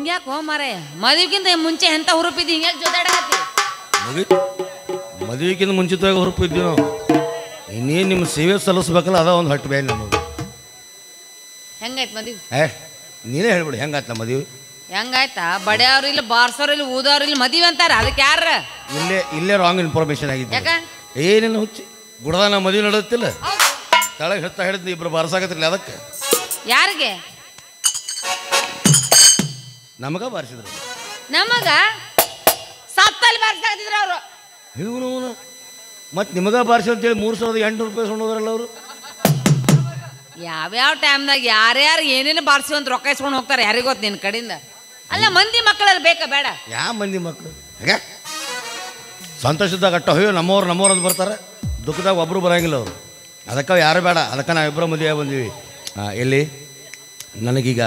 ಹಿಂಗ್ಯಾಕೆ ಹೋ ಮಾರೇ ಮದುವೆಗಿಂತ ಮುಂಚೆ ಎಂತ ಹುರುಪಿದ್ದು ಹಿಂಗ್ಯಾಕೆ ಜೊತಾಡಕತ್ತಿ ಮದುವೆಗಿಂತ ಮುಂಚಿತವಾಗಿ ಹುರುಪಿದ್ವಿ ನಾವು ಇನ್ನೇನು ನಿಮ್ಮ ಸೇವೆ ಸಲ್ಲಿಸ್ಬೇಕಲ್ಲ ಅದ ಒಂದು ಹಟ್ಟು ಬೇರೆ ನಮಗೆ ಹೆಂಗಾಯ್ತು ಮದುವೆ ನೀನೇ ಹೇಳ್ಬಿಡಿ ಹೆಂಗಾಯ್ತು ನಮ್ಮ ಮದುವೆ ಹೆಂಗಾಯ್ತಾ ಬಡಿಯವ್ರು ಇಲ್ಲ ಬಾರ್ಸೋರು ಇಲ್ಲ ಊದವ್ರು ಇಲ್ಲ ಮದುವೆ ಅಂತಾರ ಅದಕ್ಕೆ ಯಾರ ಇಲ್ಲೇ ರಾಂಗ್ ಇನ್ಫಾರ್ಮೇಶನ್ ಆಗಿದ್ದೆ ಯಾಕ ಏನೇನು ಹುಚ್ಚಿ ಗುಡದ ನಮ್ಮ ಮದುವೆ ನಡೆಯುತ್ತಿಲ್ಲ ತಳಗೆ ಹೇಳ್ತಾ ಹೇಳಿದ್ನಿ ಇಬ್ರು ಬಾರ್ಸಾಕತ್ತಿಲ್ಲ ಅದಕ್ಕೆ ಯಾರಿಗೆ ನಮಗ ಬಾರಿಸಿದ್ರು ನಮಗ ಸತ್ತಲ್ಲಿ ಬಾರಿಸಾಕತ್ತಿದ್ರು ಅವರು ಇವನು ಮತ್ತು ನಿಮಗ ಬಾರಿಸಿ ಅಂತೇಳಿ 3800 ರೂಪಾಯಿ ಸೊಂಡೋದ್ರಲ್ಲ ಅವರು ಯಾವ್ಯಾವ ಟೈಮ್ದಾಗ ಯಾರ್ಯಾರು ಏನೇನು ಬಾರಿಸಿ ಅಂತ ರೊಕ್ಕ ಇಸ್ಕೊಂಡು ಹೋಗ್ತಾರೆ ಯಾರಿಗೂ ಗೊತ್ತು ನಿನ್ನ ಕಡೆಯಿಂದ ಅಲ್ಲ ಮಂದಿ ಮಕ್ಕಳಲ್ಲಿ ಬೇಕಾ ಬೇಡ ಯಾವ ಮಂದಿ ಮಕ್ಕಳು ಹಾಗೆ ಸಂತೋಷದಾಗ ಅಟ್ಟ ಅಯ್ಯೋ ನಮ್ಮವ್ರು ಅಂತ ಬರ್ತಾರೆ ದುಃಖದಾಗ ಒಬ್ಬರು ಬರೋಂಗಿಲ್ಲ ಅವರು ಅದಕ್ಕೆ ಯಾರು ಬೇಡ ಅದಕ್ಕೆ ನಾವು ಇಬ್ಬರು ಮದುವೆ ಬಂದೀವಿ ಎಲ್ಲಿ ನನಗೀಗ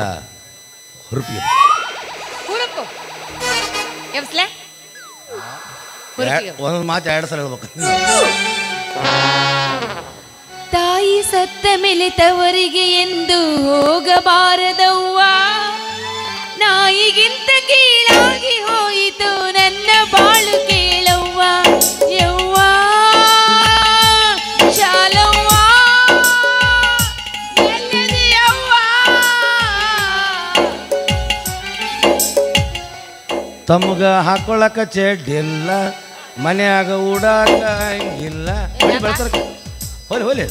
ಹುರುಪಿ ಹುರುಪು ಒಂದೊಂದು ಮಾತು 2 ಸಲ ಹೇಳ್ಬೇಕು ತಾಯಿ ಸತ್ತ ಮೇಲೆ ತವರಿಗೆ ಎಂದು ಹೋಗಬಾರದವ್ವ ನಾಯಿಗಿಂತ ಕೀಳಾಗಿ ಹೋಯಿತು ನನ್ನ ಬಾಳು ಕೇಳವ್ವ ಯವ್ವ ಶಾಲವ್ವ ಎಲ್ಲದೆಯವ್ವ ತಮ್ಗ ಹಾಕೊಳ್ಳಕ ಚೆಡ್ಡಿಲ್ಲ ಮನ್ಯಾಗ ಊಡಾಕ ಹಂಗಿಲ್ಲ ಬೆಳ್ತಾರ ಹೋಲಿ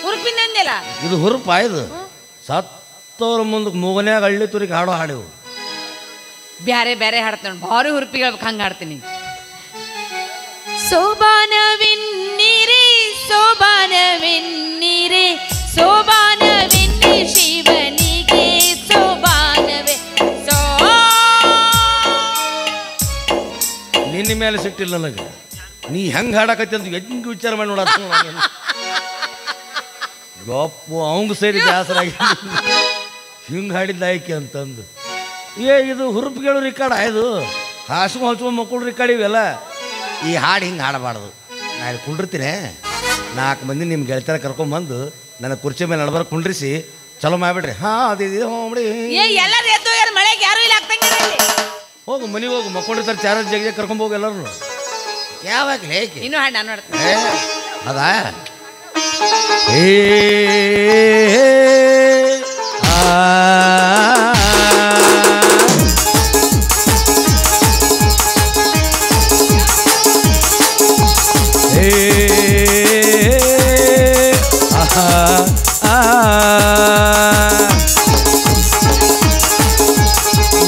ಹುರುಪಿನಂದೆಲ್ಲ ಇದು ಹುರುಪ ಇದು ಸತ್ತವ್ರ ಮುಂದಕ್ಕೆ ಮೂಗನ್ಯಾಗ ಹಳ್ಳಿ ತುರಿಗೆ ಹಾಡೋ ಹಾಡಿವು ಬ್ಯಾರೆ ಬ್ಯಾರೆ ಹಾಡ್ತಾನೆ ಭಾರಿ ಹುರುಪಿಗೆ ಹೇಳ್ಬೇಕು ಹಂಗೆ ಹಾಡ್ತೀನಿ ಸೋಬಾನವೆನ್ನಿರೆ ಸೋಬಾನವೆನ್ನಿರೆ ಸೋಬಾನವೆನ್ನಿ ಶಿವನಿಗೆ ಸೋಬಾನವೆ ನಿನ್ನ ಮೇಲೆ ಸಿಟ್ಟಿಲ್ಲ ನನಗೆ ನೀ ಹೆಂಗೆ ಹಾಡಕತ್ತಿ ಅಂತ ಹೆಂಗೆ ವಿಚಾರ ಮಾಡಿ ನೋಡ ಗಪ್ಪು ಅವಂಗ ಸೇರಿ ಬೇಸರಾಗಿ ಹಿಂಗೆ ಹಾಡಿದ್ದ ಆಯ್ಕೆ ಅಂತಂದು ಇದು ಹುರುಪಿಗಳು ರಿಕಾರ್ಡ್ ಆಯ್ದು ಹಾಸ್ಕೊ ಹಚ್ಕೊಂಡು ಮಕ್ಕಳು ರಿಕಾರ್ಡ್ ಇವೆಲ್ಲ ಈ ಹಾಡು ಹಿಂಗೆ ಹಾಡಬಾರ್ದು ನಾ ಇಲ್ಲಿ ಕುಂಡಿರ್ತೀನಿ 4 ಮಂದಿ ನಿಮ್ಮ ಗೆಳತಿಯರ ಕರ್ಕೊಂಬಂದು ನನ್ನ ಕುರ್ಚಿ ಮೇಲೆ ನಡ್ಬಾರ ಕುಂಡ್ರಿಸಿ ಚಲೋ ಮಾಡಿಬಿಡ್ರಿ ಅದಿದೆ ಹೋಗ್ಬಿಡಿ ಮಳೆಗೆ ಯಾರು ಇಲ್ಲ ಹೋಗು ಮನೆಗೆ ಹೋಗು ಮಕ್ಕೊಂಡಿರ್ತಾರೆ ಚಾರ ಜಗ ಕರ್ಕೊಂಬೋಗು ಎಲ್ಲರೂ ಯಾವಾಗ ಹೇಗೆ ಇನ್ನು ಹಾಡು ನಾನು ನೋಡ್ತೀನಿ ಅದಾ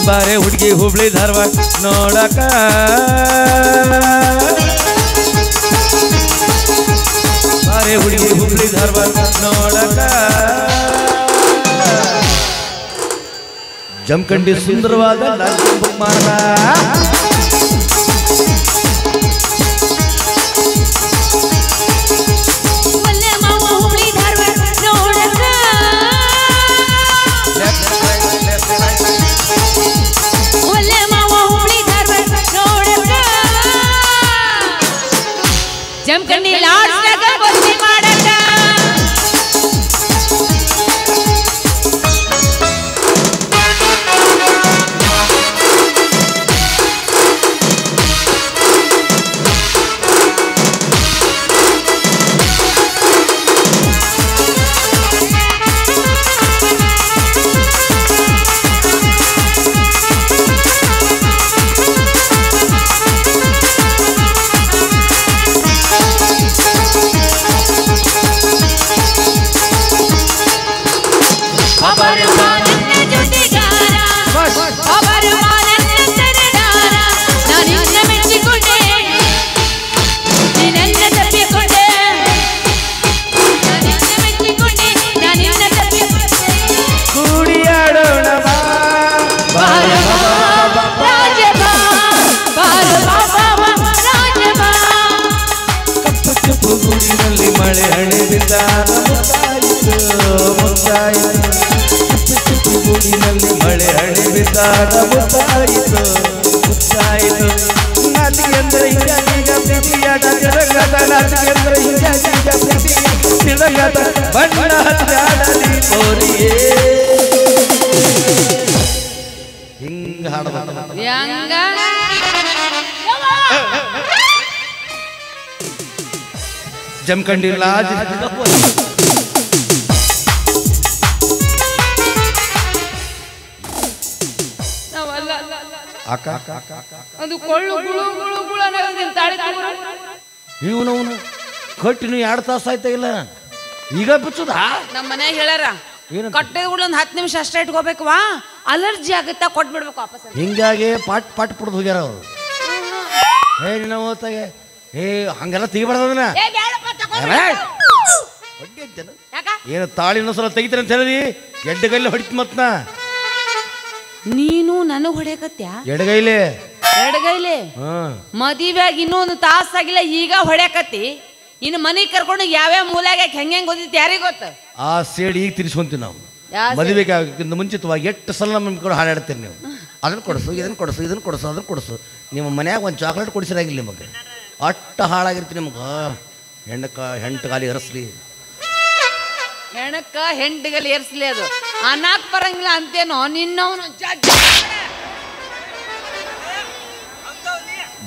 ಬಾರೆ ಹುಡುಗಿ ಹುಬ್ಳಿ ಧಾರವಾಡ ನೋಡಕ ಬಾರೆ ಹುಡುಗಿ ಹುಬ್ಳಿ ಧಾರವಾಡ ನೋಡಕ ಜಮಖಂಡಿ ಸುಂದರವಾದ ಬುಕ್ ಮಾಡ ಜಮಖಂಡಿ ಲಾಡ್ಸ್ನಾಗ ಬಸ್ತಿ ಮಾಡಕ ಮಳೆ ಹಣೆ ಗುಡಿನಲ್ಲಿ ಮಳೆ ಹಣೆ ಬಿದ್ದಾಗ ಮುತ್ತಾಯಿತು ನಾಚಿಗೆ ಅಂದ್ರೆ ಹಿಂಗ ಪ್ರೀತಿಯಾಟ ತಿರುಗದ ನಾಚಿಗೆ ಅಂದ್ರೆ ಹಿಂಗ ಪ್ರೀತಿ ತಿರುಗದ ಬಣ್ಣ ಹಚ್ಚಾಡಲಿ ಕೋರಿಯೇ ಹಾಡ್ಬೇಕು ಹೆಂಗ ಜಮ್ಕಂಡಿಲ್ಲ ಅಕ್ಕ ಅದು ಕೊಳ್ಳು ಗುಳು ಗುಳು ಗುಳು ಅನ್ನೋದಿಲ್ಲ ತಾಳಿ ಇವನವನು ಕಟ್ಟಿನ 2 ತಾಸು ಆಯ್ತಾ ಇಲ್ಲ ಈಗ ಬಿಚ್ಚುದ ನಮ್ಮ ಮನ್ಯಾಗ ಹೇಳ್ಯಾರ ಕಟ್ಟಿದ ಕೂಡ ಒಂದು 10 ನಿಮಿಷ ಅಷ್ಟೇ ಇಟ್ಕೋಬೇಕವಾ ಅಲರ್ಜಿ ಆಗುತ್ತಾ ಕೊಟ್ಬಿಡ್ಬೇಕು ವಾಪಸ್ ಹಿಂಗಾಗಿ ಪಾಟ್ ಪಡ್ದು ಹೋಗ್ಯಾರ ಅವರು ನಿನ್ನ ಓದ್ತಾಗೆ ಹಂಗೆಲ್ಲ ತೆಗಿಬಾರ್ದನ್ನ ಏನು ತಾಳಿ ಇನ್ನೊಂದ್ಸಲ ತೆಗಿತಾರೆ ಅಂತ ಹೇಳಿ ಎಡ್ಡಗೈಲಿ ಹೊಡಿತು ಮತ್ನ ನೀನು ನನಗ್ ಹೊಡ್ಯಾಕತ್ಯಾ ಎಡಗೈಲಿ ಎಡಗೈಲಿ ಮದುವೆಯಾಗ ಇನ್ನೊಂದು ತಾಸಾಗಿಲ್ಲ ಈಗ ಹೊಡ್ಯಾಕತ್ತಿ ಇನ್ನು ಮನೆಗೆ ಕರ್ಕೊಂಡು ಯಾವ್ಯಾವ ಮೂಲಾಗ ಹೆಂಗೆ ಓದಿತ್ತು ಯಾರಿಗೆ ಗೊತ್ತ ಆ ಸೇಡ್ ಈಗ ತಿರ್ಸ್ಕೊಂತೀವಿ ನಾವು ಮದುವೆಗೆ ಆಗಕ್ಕಿಂತ ಮುಂಚಿತವಾಗಿ ಎಷ್ಟು ಸಲ ನಮ್ಮ ಕೂಡ ಹಾಡಾಡ್ತೀರಿ ನೀವು ಅದನ್ನು ಕೊಡಿಸು ಇದನ್ನು ಕೊಡಿಸು ಇದನ್ನು ಕೊಡಿಸು ಅದನ್ನು ಕೊಡಿಸು ನಿಮ್ಮ ಮನ್ಯಾಗ ಒಂದು ಚಾಕ್ಲೇಟ್ ಕೊಡಿಸಿರಾಗಿಲ್ಲ ನಿಮಗೆ ಅಷ್ಟು ಹಾಳಾಗಿರ್ತೀವಿ ನಿಮ್ಗೆ ಹೆಂಟು ಗಾಲಿ ಎರಸ್ಲಿ ಹೆಣಕ್ಕ ಹೆಂಟಿಗಲ್ಲಿ ಏರ್ಸ್ಲಿ ಅದು ಅನ್ನಕ್ ಬರಂಗಿಲ್ಲ ಅಂತೇನೋ ನಿನ್ನವನು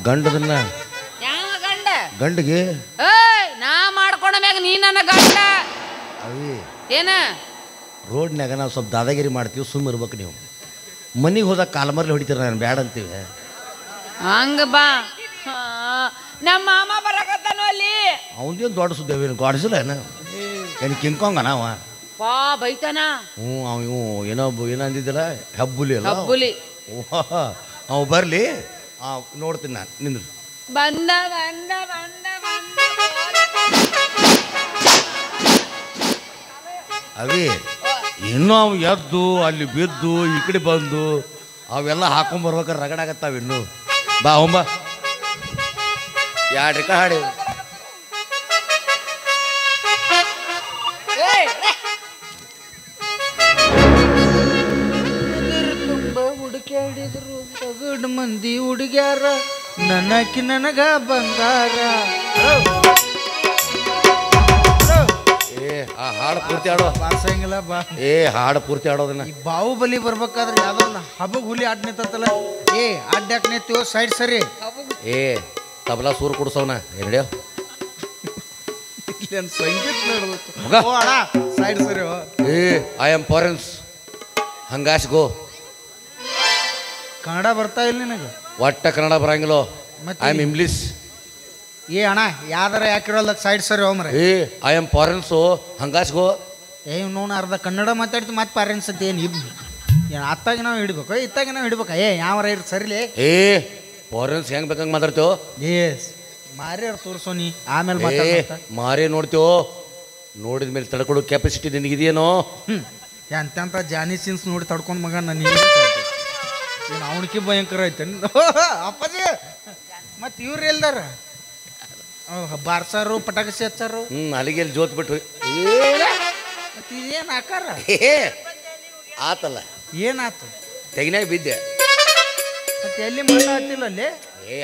ಗಂಡದನ್ನ ಯಾವ ಗಂಡ ಗಂಡಿಗೆ ನಾ ಮಾಡ್ಕೊಂಡ ಮ್ಯಾಗ ನೀ ನನ್ನ ಗಂಡ ಅವಿ ಏನ ರೋಡ್ನ್ಯಾಗ ನಾವು ಸ್ವಲ್ಪ ದಾದಾಗಿರಿ ಮಾಡ್ತೀವಿ ಸುಮ್ಮನೆ ಇರ್ಬೇಕು ನೀವು ಮನೆಗೆ ಹೋದಾಗ ಕಾಲಮರ್ಲಿ ಹೊಡಿತೀರ ನಾನು ಬ್ಯಾಡ ಅಂತೀವಿ ಹಂಗ ಬಾ ನಮ್ಮ ಮಾಮ ಬರಕತ್ತಾನು ಅಲ್ಲಿ ಅವನದೇನು ದೊಡ್ಡ ಸುದ್ದಿ ಅವೇನು ಗಾಡಿಸಿಲ್ಲ ಏನು ಕಿಂಕೊಂಗ ನಾವ ಪಾ ಬೈತಾನ ಅವ ಏನೋ ಅಂದಿದ್ದಲ್ಲ ಹಬ್ಬುಲಿ ಅಲ್ಲ ಹಬ್ಬುಲಿ ಅವ ಬರಲಿ ನೋಡ್ತೀನಿ ನಾನು ನಿಂದ್ರು ಬಂದ ಬಂದ ಬಂದ ಬಂದ ಅವಿ ಇನ್ನೂ ಅವು ಎದ್ದು ಅಲ್ಲಿ ಬಿದ್ದು ಈ ಕಡೆ ಬಂದು ಅವೆಲ್ಲ ಹಾಕೊಂಬರ್ಬೇಕಾರೆ ರಗಡಾಗತ್ತಾವ ಇನ್ನು ಬಾ ಹೊಂಬ 2 ರಿಕ ಹಾಡಿ ತುಂಬ ಹುಡುಕ್ಯಾಡಿದ್ರು ತಗಡ್ ಮಂದಿ ಹುಡುಗ್ಯಾರ ನನಕಿ ನನಗ ಬಂಗಾರ ಆ ಹಾಡು ಪೂರ್ತಿ ಆಡೋ ಬಾರ್ಸಂಗಿಲ್ಲ ಬಾ ಹಾಡು ಪೂರ್ತಿ ಆಡೋದನ್ನ ಈ ಬಾಹುಬಲಿ ಬರ್ಬೇಕಾದ್ರೆ ಯಾವ್ದಲ್ಲ ಹಬ್ಬಗ್ ಹುಲಿ ಆಡ್ ನಿಂತಲ್ಲ ಅಡ್ಡಾಕ್ ನಿಂತೀವೋ ಸೈಡ್ ಸರಿ ತಬಲಾ ಸೂರು ಕೊಡ್ಸವನ ಎರಡ್ಯೋ ಸಂಗೀತ ಸೈಡ್ ಸರಿ ಐ ಆಮ್ ಫಾರೆನ್ಸ್ ಹಂಗಾಸ್ ಗೋ ಕನ್ನಡ ಬರ್ತಾ ಇಲ್ಲ ನಿನಗೆ ಒಟ್ಟ ಕನ್ನಡ ಬರಂಗಿಲ್ಲೋ ಐ ಆಮ್ ಇಂಗ್ಲಿಷ್ ಅಣ್ಣ ಯಾವ್ದಾರ ಯಾಕಿರೋಲ್ಲ ಸೈಡ್ ಸರಿ ಹೋಮ್ರೆ ಐ ಆಮ್ ಫಾರೆನ್ಸು ಹಂಗಾಸ್ ಗೋ ನೋನ್ ಅರ್ಧ ಕನ್ನಡ ಮಾತಾಡ್ತೀವಿ ಮತ್ತೆ ಪಾರೆನ್ಸ್ ಅಂತ ಏನು ಅತ್ತಾಗ ನಾವು ಹಿಡ್ಬೇಕು ಇತ್ತಾಗ ನಾವು ಹಿಡ್ಬೇಕ ಯಾವಾರ ಇರ್ ಸರಿಲಿ ಫಾರೆನ್ಸ್ ಹೆಂಗ್ ಬೇಕಂಗ್ ಮಾತಾಡ್ತೇವ ಮಾರಿ ಅವ್ರು ತೋರ್ಸೋ ನೀ ಆಮೇಲೆ ಮಾರೇ ನೋಡ್ತೇವೋ ನೋಡಿದ ಮೇಲೆ ತಡ್ಕೊಡೋ ಕೆಪಾಸಿಟಿ ನಿನಗಿದೆಯೇನೋ ಎಂತೆಂತ ಜಾನಿ ಸೀನ್ಸ್ ನೋಡಿ ತಡ್ಕೊಂಡ್ ಮಗ ನಾನು ಏನು ಅವನಿಗೆ ಭಯಂಕರ ಐತೆ ಅಪ್ಪಾಜಿ ಮತ್ತೆ ಇವ್ರು ಎಲ್ದಾರ ಬಾರ್ಸಾರು ಪಟಾಕಿ ಹಚ್ಚಾರು ಅಲ್ಲಿಗೆ ಜೋತ್ ಬಿಟ್ಟು ಮತ್ತೆ ಇದೇನು ಆಕಾರ ಆತಲ್ಲ ಏನಾತು ತೆಗಿನಾಗ ಬಿದ್ದೆ ಮತ್ತೆ ಎಲ್ಲಿ ಮಣ್ಣ ಹತ್ತಿಲ್ಲ ಅಲ್ಲಿ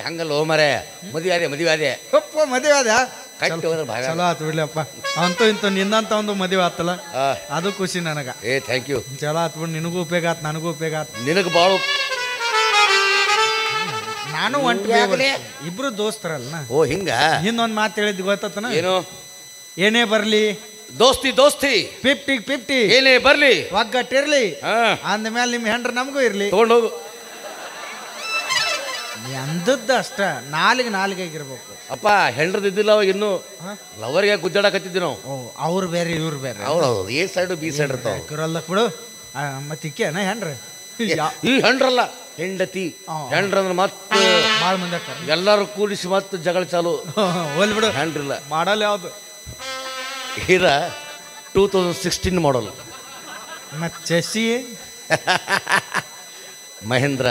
ಹಂಗಲ್ಲ ಹೋ ಮರೆ ಮದುವೆ ಆದೆ ಒಪ್ಪ ಮದುವೆ ಅದ ಕಟ್ಟಿ ಹೋದ್ರೆ ಭಾಗ ಚಲೋ ಆತು ಬಿಡ್ಲಪ್ಪ ಅಂತೂ ಇಂತ ನಿನ್ನಂತ ಒಂದು ಮದುವೆ ಆತಲ್ಲ ಅದು ಖುಷಿ ನನಗ ಥ್ಯಾಂಕ್ ಯು ಚಲೋ ಆತ್ ಬಿಡು ನಿನಗೂ ಉಪಯೋಗ ಆತ್ ನನಗೂ ಉಪಯೋಗ ಆತ್ ನಿನಗೆ ಭಾಳ ನಾನು ಇಬ್ರು ದೋಸ್ತರಲ್ಲ ಹಿಂಗ ಇನ್ನೊಂದ್ ಮಾತು ಹೇಳಿದ್ ಗೊತ್ತನ ಏನು ಏನೇ ಬರ್ಲಿ ದೋಸ್ತಿ 50-50 ಏನೇ ಬರ್ಲಿ ಒಗ್ಗಟ್ಟಿರ್ಲಿ ಅಂದ್ಮೇಲೆ ನಿಮ್ ಹೆಂಡ್ರ ನಮಗೂ ಇರ್ಲಿ ತಗೊಂಡೋಗು ಅಂದದ್ದು ಅಷ್ಟ ನಾಲಿಗೆ ಅಪ್ಪ ಹೆಂಡ್ರದಿದ್ದಿಲ್ಲ ಅವಾಗ ಇನ್ನು ಲವರ್ಗೆ ಗುದ್ದಾಡಕತ್ತಿದ್ವಿ ನಾವು ಅವ್ರು ಬೇರೆ ಇವ್ರು ಬೇರೆ ಹೌದೌದು ಎ ಸೈಡ್ ಬಿ ಸೈಡ್ ಇರ್ತಾವ ಬಿಡು ಮತ್ತೆ ಇಕ್ಕೇನ ಹೆಂಡ್ರ ಈ ಹೆಂಡ್ರಲ್ಲ ಹೆಂಡತಿ ಹೆಂಡ್ರಂದ್ರೆ ಮತ್ತೆ ಭಾಳ ಮಂದಿ ಎಲ್ಲರೂ ಕೂಡಿಸಿ ಮತ್ತೆ ಜಗಳ ಚಾಲು ಹೋಲ್ ಬಿಡು ಹೆಂಡ್ರಿಲ್ಲ ಮಾಡಲ್ ಯಾವ್ದು ಇದ 2016 ಮಾಡಲ್ ಮತ್ತೆ ಚೆಸ್ಸಿ ಮಹೇಂದ್ರ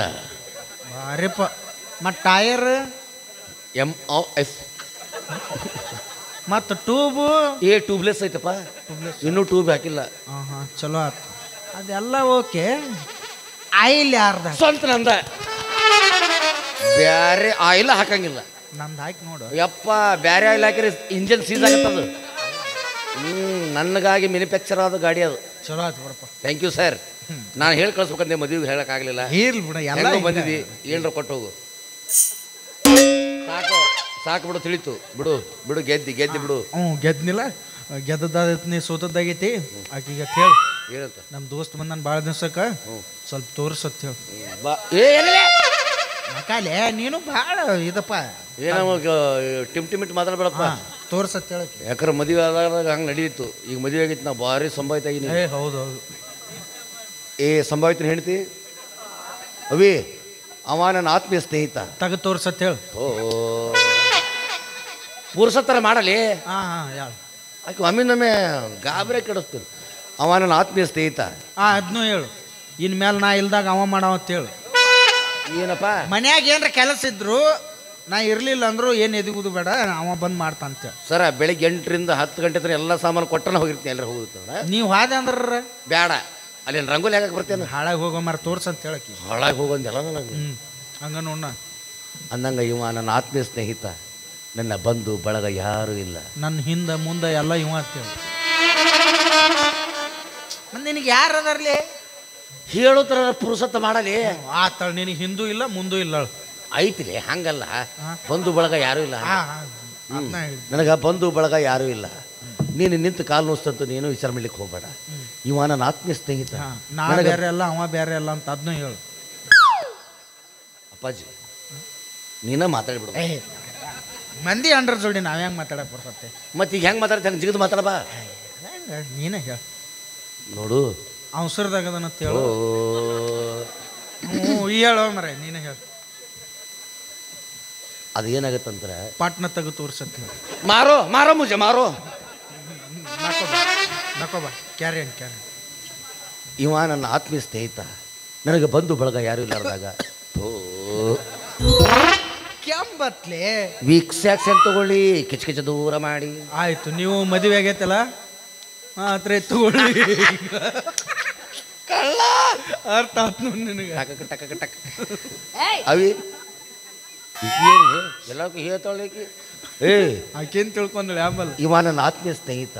ಬಾರಿಪ್ಪ ಮತ್ತು ಟೈರ್ MOF ಮತ್ತು ಟ್ಯೂಬು ಟ್ಯೂಬ್ಲೆಸ್ ಐತಪ್ಪ ಇನ್ನೂ ಟ್ಯೂಬ್ ಹಾಕಿಲ್ಲ ಚಲೋ ಆಯ್ತು ಅದೆಲ್ಲ ಓಕೆ ಆಯಿಲ್ ಯಾರ್ದ ಸ್ವಂತ ನಂದ ಬ್ಯಾರೆ ಆಯಿಲ್ ಹಾಕಂಗಿಲ್ಲ ನಂದು ಹಾಕಿ ನೋಡು ಯಪ್ಪ ಬ್ಯಾರೆ ಆಯಿಲ್ ಹಾಕಿರಿ ಇಂಜನ್ ಸೀಸ್ ಆಗತ್ತದು ನನಗಾಗಿ ಮ್ಯಾನುಫ್ಯಾಕ್ಚರ್ ಆದ ಗಾಡಿ ಅದು ಚಲೋ ಆಯ್ತು ಬರಪ್ಪ ಥ್ಯಾಂಕ್ ಯು ಸರ್ ನಾನು ಹೇಳಿ ಕಳ್ಸ್ಬೇಕಂದೆ ಮದುವೆಗೆ ಹೇಳಕ್ಕಾಗಲಿಲ್ಲ. ಇರ್ಲಿ ಬಿಡ ಎಲ್ಲ ಹೆಂಗೋ ಬಂದಿದ್ದಿ, ಏನರ ಕೊಟ್ಟು ಹೋಗು. ಸಾಕು ಸಾಕು ಬಿಡು, ತಿಳಿತು ಬಿಡು ಬಿಡು, ಗೆದ್ದಿ ಬಿಡು. ಗೆದ್ನಿಲ್ಲ, ಗೆದ್ದದಾಗೈತಿ ಸೋತದ್ದಾಗೈತಿ. ಆಕಿಗೆ ಹೇಳಿ ಏನಂತ? ನಮ್ಮ ದೋಸ್ತ್ ಬಂದ ಭಾಳ ದಿವ್ಸಕ್ಕೆ ಸ್ವಲ್ಪ ತೋರ್ಸತ್ ಹೇಳಿ. ಬಾ ಏನಿಲ್ಲ ಮಕಾಲೆ ನೀನು ಭಾಳ ಇದಪ್ಪ, ಏನೋ ಟಿಮಿಟ್ ಮಾತಾಡ್ಬೇಡಪ್ಪ. ತೋರ್ಸತ್ ಹೇಳಕ್ಕೆ. ಯಾಕಂದ್ರೆ ಮದುವೆ ಆದಾಗ ಹಂಗೆ ನಡೀತು. ಈಗ ಮದುವೆ ಆಗಿತ್ತು, ನಾ ಭಾರಿ ಸಂಭಾವಿತ ಆಗಿನಿ. ಹೌದು ಹೌದು. ಸಂಭಾವಿತನ ಹೇಳ್ತಿ ಅವಿ, ಅವ ನನ್ನ ಆತ್ಮೀಯ ಸ್ನೇಹಿತ. ತಗ ತೋರ್ಸತ್ ಹೇಳು. ಓ ಪುರುಷತ್ತರ ಮಾಡಲಿ. ಹೇಳು. ಆಕೆ ಒಮ್ಮಿಂದೊಮ್ಮೆ ಗಾಬರಿ ಕೆಡಿಸ್ತೀನಿ. ಅವ ನನ್ನ ಆತ್ಮೀಯ ಸ್ನೇಹಿತ. ಅದನ್ನೂ ಹೇಳು. ಇನ್ಮೇಲೆ ನಾ ಇಲ್ದಾಗ ಅವ ಮಾಡವ ಅಂತ ಹೇಳು. ಏನಪ್ಪ ಮನ್ಯಾಗ ಏನ್ರ ಕೆಲಸ ಇದ್ರು ನಾ ಇರ್ಲಿಲ್ಲ ಅಂದ್ರು ಏನು ಎದುಗುದು ಬೇಡ, ಅವ ಬಂದು ಮಾಡ್ತಾಂತ. ಸರ ಬೆಳಿಗ್ಗೆ 8ರಿಂದ 10 ಗಂಟೆ ತನಕ ಎಲ್ಲ ಸಾಮಾನು ಕೊಟ್ಟನ ಹೋಗಿರ್ತೀನಿ. ಎಲ್ಲರೂ ಹೋಗುತ್ತ ನೀವು ಹಾದೆ ಅಂದ್ರೆ ಬೇಡ, ಅಲ್ಲಿ ರಂಗೋಲಿ ಹಾಕಕ್ಕೆ ಬರ್ತೇನೆ. ಹಾಳಾಗಿ ಹೋಗೋ ಮಾರ ತೋರ್ಸಂತ ಹೇಳಕ್ಕೆ. ಹಾಳಾಗಿ ಹೋಗಂದೆಲ್ಲ ನನಗೆ ಹಂಗ ನೋಡ ಅಂದಂಗ ಇವ ನನ್ನ ಆತ್ಮೀಯ ಸ್ನೇಹಿತ. ನನ್ನ ಬಂಧು ಬಳಗ ಯಾರೂ ಇಲ್ಲ. ನನ್ನ ಹಿಂದೆ ಮುಂದೆ ಎಲ್ಲ ಇವ ಅಂತೇಳಿ. ಮತ್ತೆ ನಿನಗೆ ಯಾರು ಅದರ್ಲಿ ಹೇಳುತ್ತರ ಪುರುಷತ್ವ ಮಾಡಲಿ. ಆತಳ ನಿನಗೆ ಹಿಂದೂ ಇಲ್ಲ ಮುಂದೂ ಇಲ್ಲ ಐತಿಲಿ. ಹಂಗಲ್ಲ, ಬಂಧು ಬಳಗ ಯಾರೂ ಇಲ್ಲ. ಅದನ್ನ ನನಗೆ ಬಂಧು ಬಳಗ ಯಾರೂ ಇಲ್ಲ. ನೀನು ನಿಂತು ಕಾಲು ನೋಸ್ತಂತೂ ನೀನು ವಿಚಾರ ಮಾಡ್ಲಿಕ್ಕೆ ಹೋಗ್ಬೇಡ. ಇವ ನನ್ನ ಆತ್ಮೀಯ ಸ್ನೇಹಿತ. ನಾ ಬೇರೆ ಅಲ್ಲ ಅವ ಬೇರೆ ಅಲ್ಲ ಅಂತ ಅದನ್ನೂ ಹೇಳು. ಅಪ್ಪಾಜಿ ನೀನ ಮಾತಾಡ್ಬಿಡು. ಮಂದಿ ಅಂಡ್ರ ಜೋಡಿ ನಾವ್ ಹೆಂಗೆ ಮಾತಾಡಕ್ ಬರ್ತತೆ? ಮತ್ತೆ ಈಗ ಹೆಂಗೆ ಮಾತಾಡ್ತಿ ಹಂಗೆ ಜಿಗಿದು ಮಾತಾಡಬಾ. ನೀನೇ ಹೇಳು ನೋಡು. ಅವಸರದಾಗದನಂತ ಹೇಳು. ಹೇಳೋ ಮರ ನೀನೇ ಹೇಳು. ಅದು ಏನಾಗತ್ತಂದ್ರೆ ಪಾಟ್ನ ತೆಗೆದು ತೋರ್ಸತ್ತೆ. ಮಾರೋ ಮಾರೋ ಮುಜೆ ಮಾರೋ. ನಕೋಬಾ ಕ್ಯಾರಿಯನ್. ಇವ ನನ್ನ ಆತ್ಮೀಯ ಸ್ನೇಹಿತ. ನನಗೆ ಬಂಧು ಬಳಗ ಯಾರು ಇಲ್ಲಾರ್ದಾಗ ಕೆಂಬತ್ಲೆ ವೀಕ್ಸ್ಯಾಕ್ಸೆನ್ ತಗೊಳ್ಳಿ, ಕಿಚಕಿಚ ದೂರ ಮಾಡಿ. ಆಯ್ತು, ನೀವು ಮದುವೆ ಆಗೈತಲ್ಲ ಮಾತ್ರ ತಗೊಳ್ಳಿ. ಕಳ್ಳ ಅರ್ಥ ಆತ್ ನೋಡಿ ನಿನಗೆ. ಟಕ ಟಕ ಟಕ ಅವಿ ಎಲ್ಲಕ್ಕೂ ಹೇಳ್ತಾಳಕಿ. ಆಕೇನು ತಿಳ್ಕೊಂಡಳೆ ಆಮೇಲೆ. ಇವ ನನ್ನ ಆತ್ಮೀಯ ಸ್ನೇಹಿತ.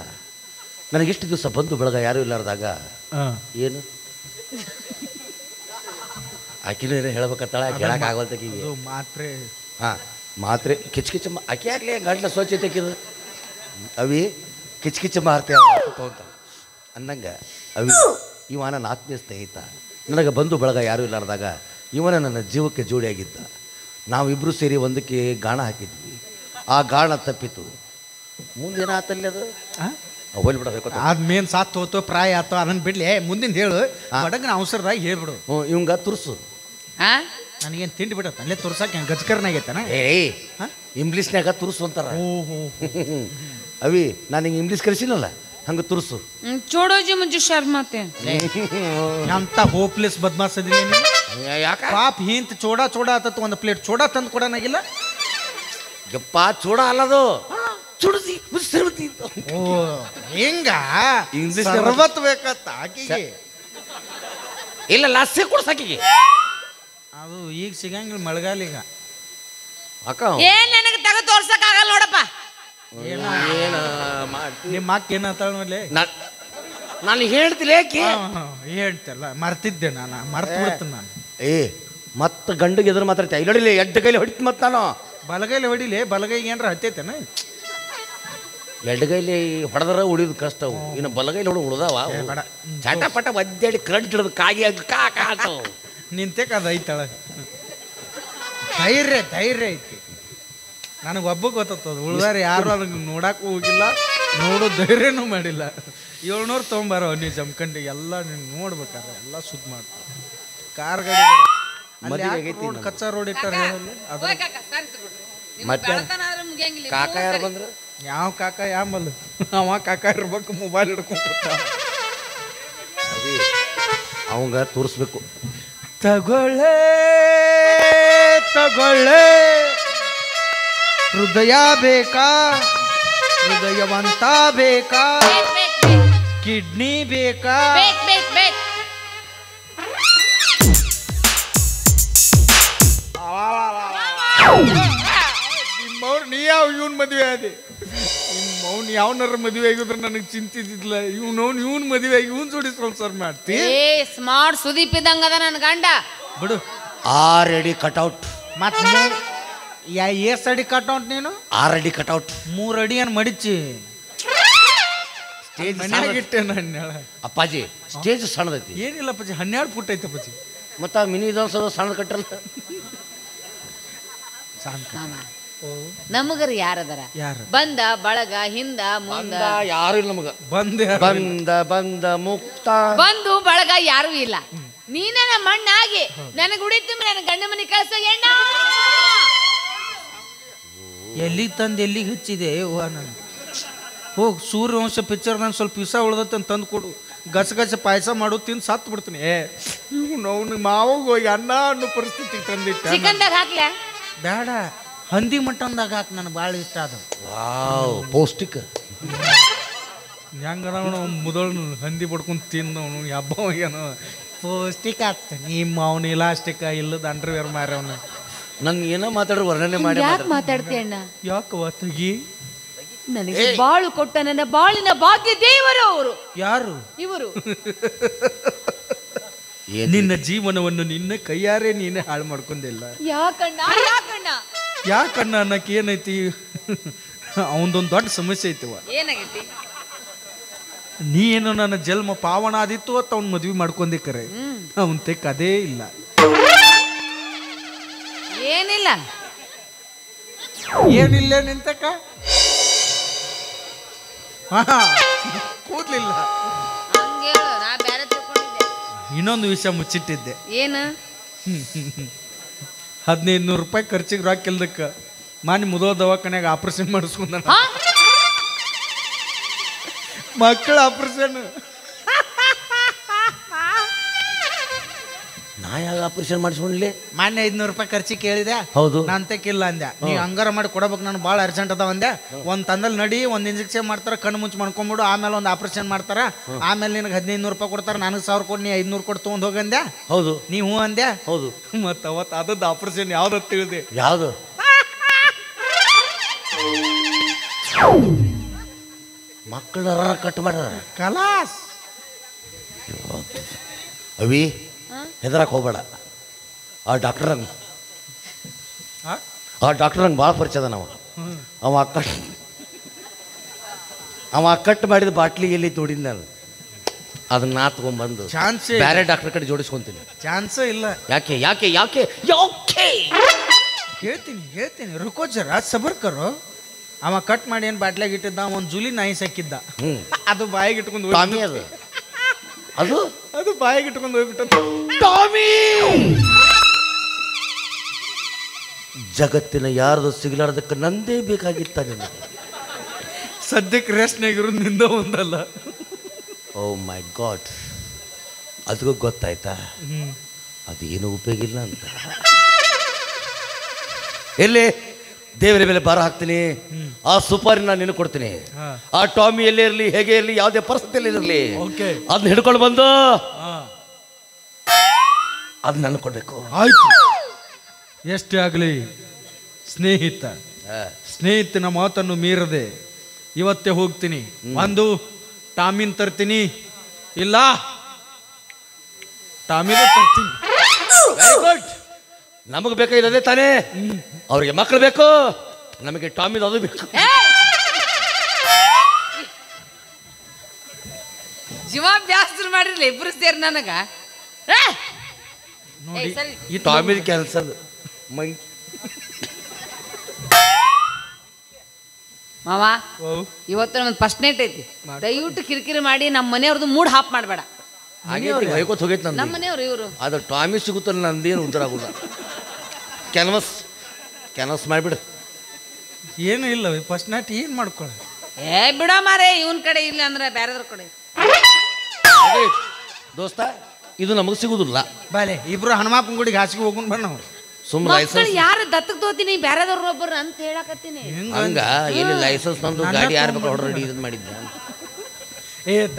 ನನಗಿಷ್ಟು ದಿವಸ ಬಂಧು ಬಳಗ ಯಾರು ಇಲ್ಲಾರ್ದಾಗ ಏನು ಆಕಿನೂ ಏನೋ ಹೇಳ್ಬೇಕತ್ತಾಳ. ಹೇಳಕ್ ಆಗಲ್ತಕಿಗೆ ಮಾತ್ರೆ. ಮಾತ್ರೆ ಕಿಚಕಿಚ ಆಕೆ ಆಗ್ಲಿ ಗಂಟ್ಲ ಸ್ವಚ್ಛತೆಕಿದು. ಅವಿ ಕಿಚಕಿಚ ಮಾರ್ತೆ ಅಂತ ಅಂದಂಗ ಅವಿ ಇವ ನನ್ನ ಆತ್ಮೀಯ ಸ್ನೇಹಿತ. ನನಗೆ ಬಂಧು ಬಳಗ ಯಾರೂ ಇಲ್ಲಾರ್ದಾಗ ಇವನ ನನ್ನ ಜೀವಕ್ಕೆ ಜೋಡಿಯಾಗಿದ್ದ. ನಾವಿಬ್ಬರು ಸೇರಿ ಒಂದಕ್ಕೆ ಗಾಣ ಹಾಕಿದ್ವಿ. ಆ ಗಾಣ ತಪ್ಪಿತು. ಮುಂದೇನಾತಲ್ಲಿ ಅದು ಹೋಲ್ಬಿಡಬೇಕು. ಆದ್ಮೇನ್ ಸಾತ್ ಹೋತೋ ಪ್ರಾಯ ಆತೋ ಅದನ್ನ ಬಿಡ್ಲಿ. ಮುಂದಿನ ಹೇಳು. ಬಡಗನ ಅವಸರದಾಗ ಹೇಳ್ಬಿಡು. ಇವಂಗ ತುರ್ಸು. ನನಗೇನು ತಿಂಡಿ ಬಿಡತ್ತ ಅಲ್ಲೇ ತುರ್ಸಕ್ಕೆ ಗಜ್ಕರ್ನಾಗೈತಾನ. ಇಂಗ್ಲೀಷ್ನಾಗ ತುರ್ಸು ಅಂತಾರ. ಅವಿ ನಾನು ಹಿಂಗೆ ಇಂಗ್ಲೀಷ್ ಕಲಿಸಿನಲ್ಲ ಹಂಗೆ ತುರ್ಸು. ಚೋಡೋಜಿ ಮುಂಜು ಶರ್ಮತೆ ಅಂತ ಹೋಪ್ಲೆಸ್ ಬದ್ಮಾಸದಿ. ಯಾಕ ಪಾಪ ಹಿಂತ ಚೋಡ ಆತತ್ ಒಂದು ಪ್ಲೇಟ್ ಚೋಡ ತಂದು ಕೊಡೋನಾಗಿಲ್ಲ. ಯಪ್ಪ ಚೂಡ ಅಲ್ಲದು ಚುಡಿಸಿ ಓ ಹಿಂಗ ಇಂಗ್ಲೀಷ್ ಸರ್ವತ್ ಬೇಕತ್ತ ಆಕಿಗೆ. ಇಲ್ಲ ಲಸ್ಸಿ ಕೊಡ್ಸಾಕಿಗೆ. ಅದು ಈಗ ಸಿಗಂಗಿಲ್ಲ ಮಳೆಗಾಲ ಈಗ. ಅಕ್ಕ ಏನ್ ನನಗೆ ತೆಗೆದು ತೋರ್ಸಕ್ ಆಗಲ್ಲ ನೋಡಪ್ಪ. ಏನ ಮಾಡ್ತೀನಿ. ನಿಮ್ಮ ಅಕ್ಕ ಏನತ್ತಾಳ ನೋಡ್ಲಿ. ನಾನು ಹೇಳ್ತಿಲ್ಲ ಯಾಕೆ ಹೇಳ್ತಲ್ಲ ಮರ್ತಿದ್ದೆ. ನಾನು ಮರ್ತು ಬಿಡ್ತೀನಿ ನಾನು. ಮತ್ತೆ ಗಂಡಿಗೆ ಎದುರು ಮಾತಾಡ್ತಾ ಇಲ್ಲಿ ಹೊಡಿಲಿ. ಎಡ್ಡು ಕೈಲಿ ಹೊಡಿತು ಮತ್ತೆ ನಾನು ಬಲಗೈಲಿ ಹೊಡಿಲಿ. ಬಲಗೈಗೆ ಏನಾರ ಹತ್ತೈತೇನ? ಎಡ್ಗೈಲಿ ಹೊಡೆದ್ರೆ ಉಳಿದು ಕಷ್ಟ. ಇನ್ನು ಬಲಗೈಲಿ ಹೊಡೆದು ಉಳ್ದಾವ ಚಟ ಪಟ ಒದ್ದಾಡಿ ಕರೆಂಟ್ ಹಿಡಿದು ಕಾಗಿ ಕಾಕಾಟವು ನಿಂತೇಕದ ಐತಳ. ಧೈರ್ಯ ಐತಿ ನನಗೆ ಒಬ್ಬ ಗೊತ್ತದ. ಉಳ್ದಾರ ಯಾರು ಅದಕ್ಕೆ ನೋಡಕ್ಕೂ ಹೋಗಿಲ್ಲ, ನೋಡೋ ಧೈರ್ಯನೂ ಮಾಡಿಲ್ಲ. 700 ತೊಗೊಂಬಾರ ನೀವು ಜಮ್ಕಂಡಿ ಎಲ್ಲ ನೀನು ನೋಡ್ಬೇಕಾರೆ ಎಲ್ಲ ಸುದ್ದಿ ಮಾಡ್ತಾರೆ. ಕಾರ್ ಗಾಡಿ ರೋಡ್ ಕಚ್ಚಾ ರೋಡ್ ಇಟ್ಟಾರ. ಮತ್ತೆ ಕಾಕ ಯಾರು ಬಂದ್ರು? ಯಾವ ಕಾಕ ಯಾಮಲ್ ಅವ ಕಾಕ ಇರ್ಬೇಕು. ಮೊಬೈಲ್ ಹಿಡ್ಕೊಂಡು ಅವಂಗ ತೋರಿಸ್ಬೇಕು. ತಗೊಳ್ಳೆ ಹೃದಯ ಬೇಕಾ, ಹೃದಯವಂತ ಬೇಕಾ, ಕಿಡ್ನಿ ಬೇಕಾ? ನಿಮ್ಮವ್ರು ನೀ ಯಾವ ಇವನ್ ಮದುವೆ ಅದೇ ಅವ್ನು ಯಾವನಾರ ಮದುವೆ ಆಗಿದ್ರೆ ನನಗೆ ಚಿಂತಿದ್ದಿಲ್ಲ. ಇವ್ನ ಮದುವೆ ಆಗಿ ಇವ್ನು ಜೋಡಿ ಸಂಸಾರ ಮಾಡ್ತಿ. ಏ ಸ್ಮಾರ್ಟ್ ಸುದೀಪ್ ಇದ್ದಂಗ ಅದ ನನ್ನ ಗಂಡ. ಬಿಡು. Already cutout. ಮತ್ತೆ ಎಸ್ ಅಡಿ ಕಟ್ಔಟ್ ನೀನು? 6 ಅಡಿ ಕಟ್ಔಟ್. 3 ಅಡಿ ಏನು ಮಡಿಚಿ ಮನ್ಯಾಗಿಟ್ಟೆ ನಾನು. ಅಪ್ಪಾಜಿ ಸ್ಟೇಜ್ ಸಣ್ಣದೈತಿ. ಏನಿಲ್ಲ ಅಪ್ಪಾಜಿ, 12 ಫುಟ್ ಐತೆ ಅಪ್ಪಾಜಿ. ಮತ್ತ ಮಿನಿ ವಿಧಾನಸೌಧ ಸಣ್ಣ ಕಟ್ಟಲ್ಲ. ನಮಗರ ಯಾರದಾರ? ಯಾರು? ಬಂದ ಬಳಗ ಹಿಂದ ಮುಂದ ಯಾರು ಇಲ್ಲ ನಮಗ. ಬಂದ ಮುಕ್ತ ಬಂದು ಬಳಗ ಯಾರು ಇಲ್ಲ. ನೀನ ನಮ್ಮ ಮಣ್ಣಾಗಿ ನನಗೆ ಉಡಿತು ನನ್ನ ಗಂಡ ಮನೆ ಕಳ್ಸ ಎಣ್ಣ. ಎಲ್ಲಿಗೆ ತಂದು ಎಲ್ಲಿಗೆ ಹಚ್ಚಿದೆ ಅವ್ವ ನಾನು. ಹೋಗಿ ಸೂರ್ಯವಂಶ ಪಿಕ್ಚರ್ದಾಗ ಸ್ವಲ್ಪ ಪಿಸ ಉಳ್ದತ್ತಂತ ತಂದು ಕೊಡು. ಗಸ ಪಾಯಸ ಮಾಡು ತಿಂದು ಸತ್ತು ಬಿಡ್ತೀನಿ. ಅವ್ನು ಮಾವಾಗ ಹೋಗಿ ಅನ್ನ ಅನ್ನೋ ಪರಿಸ್ಥಿತಿಗೆ ತಂದಿಟ್ಟ. ಚಿಕನ್ದಾಗ ಹಾಕ್ಲ ಬೇಡ, ಹಂದಿ ಮಟನ್ದಾಗ ಹಾಕಿ ನನಗೆ ಭಾಳ ಇಷ್ಟ ಅದು. ವಾವ್ ಪೌಷ್ಟಿಕ. ಹೆಂಗ ಮುದಳು ಹಂದಿ ಬಡ್ಕೊಂಡು ತಿಂದವನು ಹಬ್ಬವಾಗ್ಯಾನು. ಪೌಷ್ಟಿಕ ಆಗ್ತಾನೆ. ನಿಮ್ಮ ಅವನು ಇಲಾಸ್ಟಿಕ ಇಲ್ಲದ ಅಂಡರ್ವೇರ್ ಮಾರವನು. ನನ್ ಏನೋ ಮಾತಾಡ್ರು ವರ್ಣನೆ ಮಾಡಿ. ಯಾಕೆ ಮಾತಾಡ್ತಿ ಅಣ್ಣ? ಯಾಕವ ತಗಿ? ನನಗೆ ಬಾಳು ಕೊಟ್ಟ ನನ್ನ ಬಾಳಿನ ಭಾಗ್ಯ ದೇವರು ಅವರು. ಯಾರು? ಇವರು. ನಿನ್ನ ಜೀವನವನ್ನು ನಿನ್ನ ಕೈಯಾರೆ ನೀನೇ ಹಾಳು ಮಾಡ್ಕೊಂಡಿಲ್ಲ. ಯಾಕಣ್ಣ ಯಾಕಣ್ಣ ಯಾಕಣ್ಣ ಅನ್ನಕ್ಕೆ ಏನೈತಿ? ಅವನದೊಂದು ದೊಡ್ಡ ಸಮಸ್ಯೆ ಐತಿವ. ಏನಾಗೈತಿ? ನೀ ಏನು ನನ್ನ ಜನ್ಮ ಪಾವನ ಆದಿತ್ತು ಅಂತ ಅವ್ನ ಮದ್ವಿ ಮಾಡ್ಕೊಂಡೆ ಕರೆ. ಅವನ್ ತೆಕ್ ಅದೇ ಇಲ್ಲ. ಏನಿಲ್ಲ ಏನಿಲ್ಲ ನಿಂತಕ್ಕ ಕೂದ್ಲಿಲ್ಲ. ನಾ ಬೇರೆ ತಿಳ್ಕೊಂಡಿದ್ದೆ. ಇನ್ನೊಂದು ವಿಷಯ ಮುಚ್ಚಿಟ್ಟಿದ್ದೆ. ಏನು? 1500 ರೂಪಾಯಿ ಖರ್ಚಿಗೆ ರೊಕ್ಕಿಲ್ದಕ್ಕ ಮಾನಿ ಮುದೋ ದವಾಖಾನ್ಯಾಗ ಆಪರೇಷನ್ ಮಾಡಿಸ್ಕೊಂಡ. ಮಕ್ಕಳ ಆಪರೇಷನ್. ನಾ ಯಾವಾಗ ಆಪರೇಷನ್ ಮಾಡಿಸ್ಕೊಂಡ್ಲಿ? ಮಾನ್ಯ 500 ರೂಪಾಯಿ ಖರ್ಚಿಗೆ ಕೇಳಿದೆ. ಹೌದು. ನಾನು ತೆಕ್ಕಿಲ್ಲ ಅಂದೆ. ನೀ ಹಂಗಾರ ಮಾಡಿ ಕೊಡಬೇಕು, ನಾನು ಭಾಳ ಅರ್ಜೆಂಟ್ ಅದಾವ ಅಂದೆ. ಒಂದು ತಂದಲ್ಲಿ ನಡಿ, ಒಂದು ಇಂಜೆಕ್ಷನ್ ಮಾಡ್ತಾರೆ, ಕಣ್ಣು ಮುಚ್ಚಿ ಮಾಡ್ಕೊಂಬಿಡು, ಆಮೇಲೆ ಒಂದು ಆಪರೇಷನ್ ಮಾಡ್ತಾರ, ಆಮೇಲೆ ನಿನಗೆ 1500 ರೂಪಾಯಿ ಕೊಡ್ತಾರೆ, ನನಗೆ 1000 ಕೊಟ್ಟು ನೀ 500 ಕೊಟ್ಟು ತೊಗೊಂಡು ಹೋಗಂದೆ. ಹೌದು. ನೀ ಹ್ಞೂ ಅಂದೆ. ಹೌದು. ಮತ್ತು ಅವತ್ತು ಅದದ್ದು ಆಪರೇಷನ್ ಯಾವ್ದು ತಿಳಿದೆ? ಯಾವುದು? ಮಕ್ಕಳ ಕಟ್ ಮಾಡ್ಯಾರ. ಕಲಾಸ್. ಅವಿ ಹೆದರಕ್ಕೆ ಹೋಗ್ಬೇಡ. ಆ ಡಾಕ್ಟರ್ ನಂಗೆ ಭಾಳ ಪರಿಚಯ ಅದ. ಅವ ಕಟ್ ಮಾಡಿದ ಬಾಟ್ಲಿ ಎಲ್ಲಿ ನೋಡಿದ್ ನಾನು. ಅದನ್ನ ನಾ ತಗೊಂಡ್ಬಂದು ಚಾನ್ಸ್ ಬೇರೆ ಡಾಕ್ಟರ್ ಕಡೆ ಜೋಡಿಸ್ಕೊಂತೀನಿ. ಚಾನ್ಸೇ ಇಲ್ಲ. ಯಾಕೆ ಯಾಕೆ ಯಾಕೆ ಯಾಕೆ ಹೇಳ್ತೀನಿ ರುಕೋ ಜರ ಸಬರ್ ಕರೋ. ಅವ ಕಟ್ ಮಾಡಿ ಏನು ಬಾಟ್ಲಾಗ ಇಟ್ಟಿದ್ದ, ಒಂದು ಜುಲಿ ನಾಯಿ ಸಾಕಿದ್ದ. ಅದು ಬಾಯಿಗೆ ಇಟ್ಕೊಂಡು ಟಾಮಿ ಅದು ಅದು ಅದು ಬಾಯಿಗೆ ಇಟ್ಕೊಂಡು ಹೋಗ್ಬಿಟ್ಟ. ಟಾಮಿ ಜಗತ್ತಿನ ಯಾರ್ದು ಸಿಗಲಾರ್ದಕ್ಕೆ ನಂದೇ ಬೇಕಾಗಿತ್ತ ನಿನಗೆ. ಸದ್ಯಕ್ಕೆ ರೆಸ್ಟ್ನಾಗಿರೋ ನಿಂದ ಒಂದಲ್ಲ. ಓ ಮೈ ಗಾಡ್. ಅದಕ್ಕೂ ಗೊತ್ತಾಯ್ತಾ ಅದೇನು ಉಪಯೋಗ ಇಲ್ಲ ಅಂತ. ಎಲ್ಲಿ ದೇವರ ಮೇಲೆ ಭಾರ ಹಾಕ್ತೀನಿ. ಆ ಸುಪಾರಿ ನಾನು ನಿನಗೆ ಕೊಡ್ತೀನಿ. ಆ ಟಾಮಿ ಎಲ್ಲೇ ಇರಲಿ, ಹೇಗೆ ಇರಲಿ, ಯಾವುದೇ ಪರಿಸ್ಥಿತಿಯಲ್ಲಿ ಇರಲಿ, ಅದನ್ನ ಹಿಡ್ಕೊಂಡು ಬಂದು ಅದನ್ನ ನನಗೆ ಕೊಡ್ಬೇಕು. ಆಯ್ತು, ಎಷ್ಟೇ ಆಗಲಿ ಸ್ನೇಹಿತನ ಮಾತನ್ನು ಮೀರದೆ ಇವತ್ತೇ ಹೋಗ್ತೀನಿ. ಒಂದು ಟಾಮಿನ್ ತರ್ತೀನಿ, ಇಲ್ಲ ಟಾಮಿನ ತರ್ತೀನಿ. Very good. ನಮಗೆ ಬೇಕಾಗಿರೋದೇ ತಾನೇ. ಅವ್ರಿಗೆ ಮಕ್ಕಳು ಬೇಕು, ನಮಗೆ ಟಾಮಿದ್ ಅದು ಬೇಕು. ಜೀವಾಭ್ಯಾಸ ಮಾಡಿರ್ಲಿ ಇಬ್ರು ಸೇರಿ ನನಗ. ಈ ಟಾಮಿದ್ ಕೆಲಸ ಮಾವ, ಇವತ್ತು ನಮ್ದು ಫಸ್ಟ್ ನೈಟ್ ಐತಿ. ದಯವಿಟ್ಟು ಕಿರಿಕಿರಿ ಮಾಡಿ ನಮ್ಮ ಮನೆಯವ್ರದ್ದು ಮೂಡ್ ಹಾಪ್ ಮಾಡಬೇಡ. ಹೊಯ್ಕೋತ್ ಹೋಗೈತೆ ನಂದು. ನಮ್ಮ ಮನೆಯವ್ರು ಇವರು. ಅದು ಟಾಮಿ ಸಿಗುತ್ತಲ್ಲ, ನಂದೇನು ಉತ್ತರ ಆಗುಲ್ಲ. ಕ್ಯಾನ್ವಸ್ ಮಾಡಿಬಿಡು. ಏನು ಇಲ್ಲ ಫಸ್ಟ್ ನೈಟ್ ಏನು ಮಾಡ್ಕೊಳ್ಳ. ಬಿಡ ಮಾರೇ, ಇವನ್ ಕಡೆ ಇಲ್ಲ ಅಂದ್ರೆ ಬೇರೆದ್ರ ಕಡೆ. ದೋಸ್ತ, ಇದು ನಮಗೆ ಸಿಗುದಿಲ್ಲ. ಬಾಲೆ ಇಬ್ರು ಹನುಮಪ್ಪನ ಗುಡಿಗೆ ಹಾಸಿಗೆ ಹೋಗ್ಕೊಂಡು ಬರ್. ನಾವು ಸುಮ್ಮನೆ ಲೈಸೆನ್ಸ್ ಯಾರು ದತ್ತಕ್ ತೋತೀನಿ, ಬೇರೆದವ್ರ ಒಬ್ಬರು ಅಂತ ಹೇಳಕತ್ತೀನಿ. ಹಂಗ ಎಲ್ಲಿ ಲೈಸೆನ್ಸ್ ತಂದು ಗಾಡಿ ಯಾರು ಬೇಕು ಹೊಡ್ರಿ ಇದು ಮಾಡಿದ್ದೆ.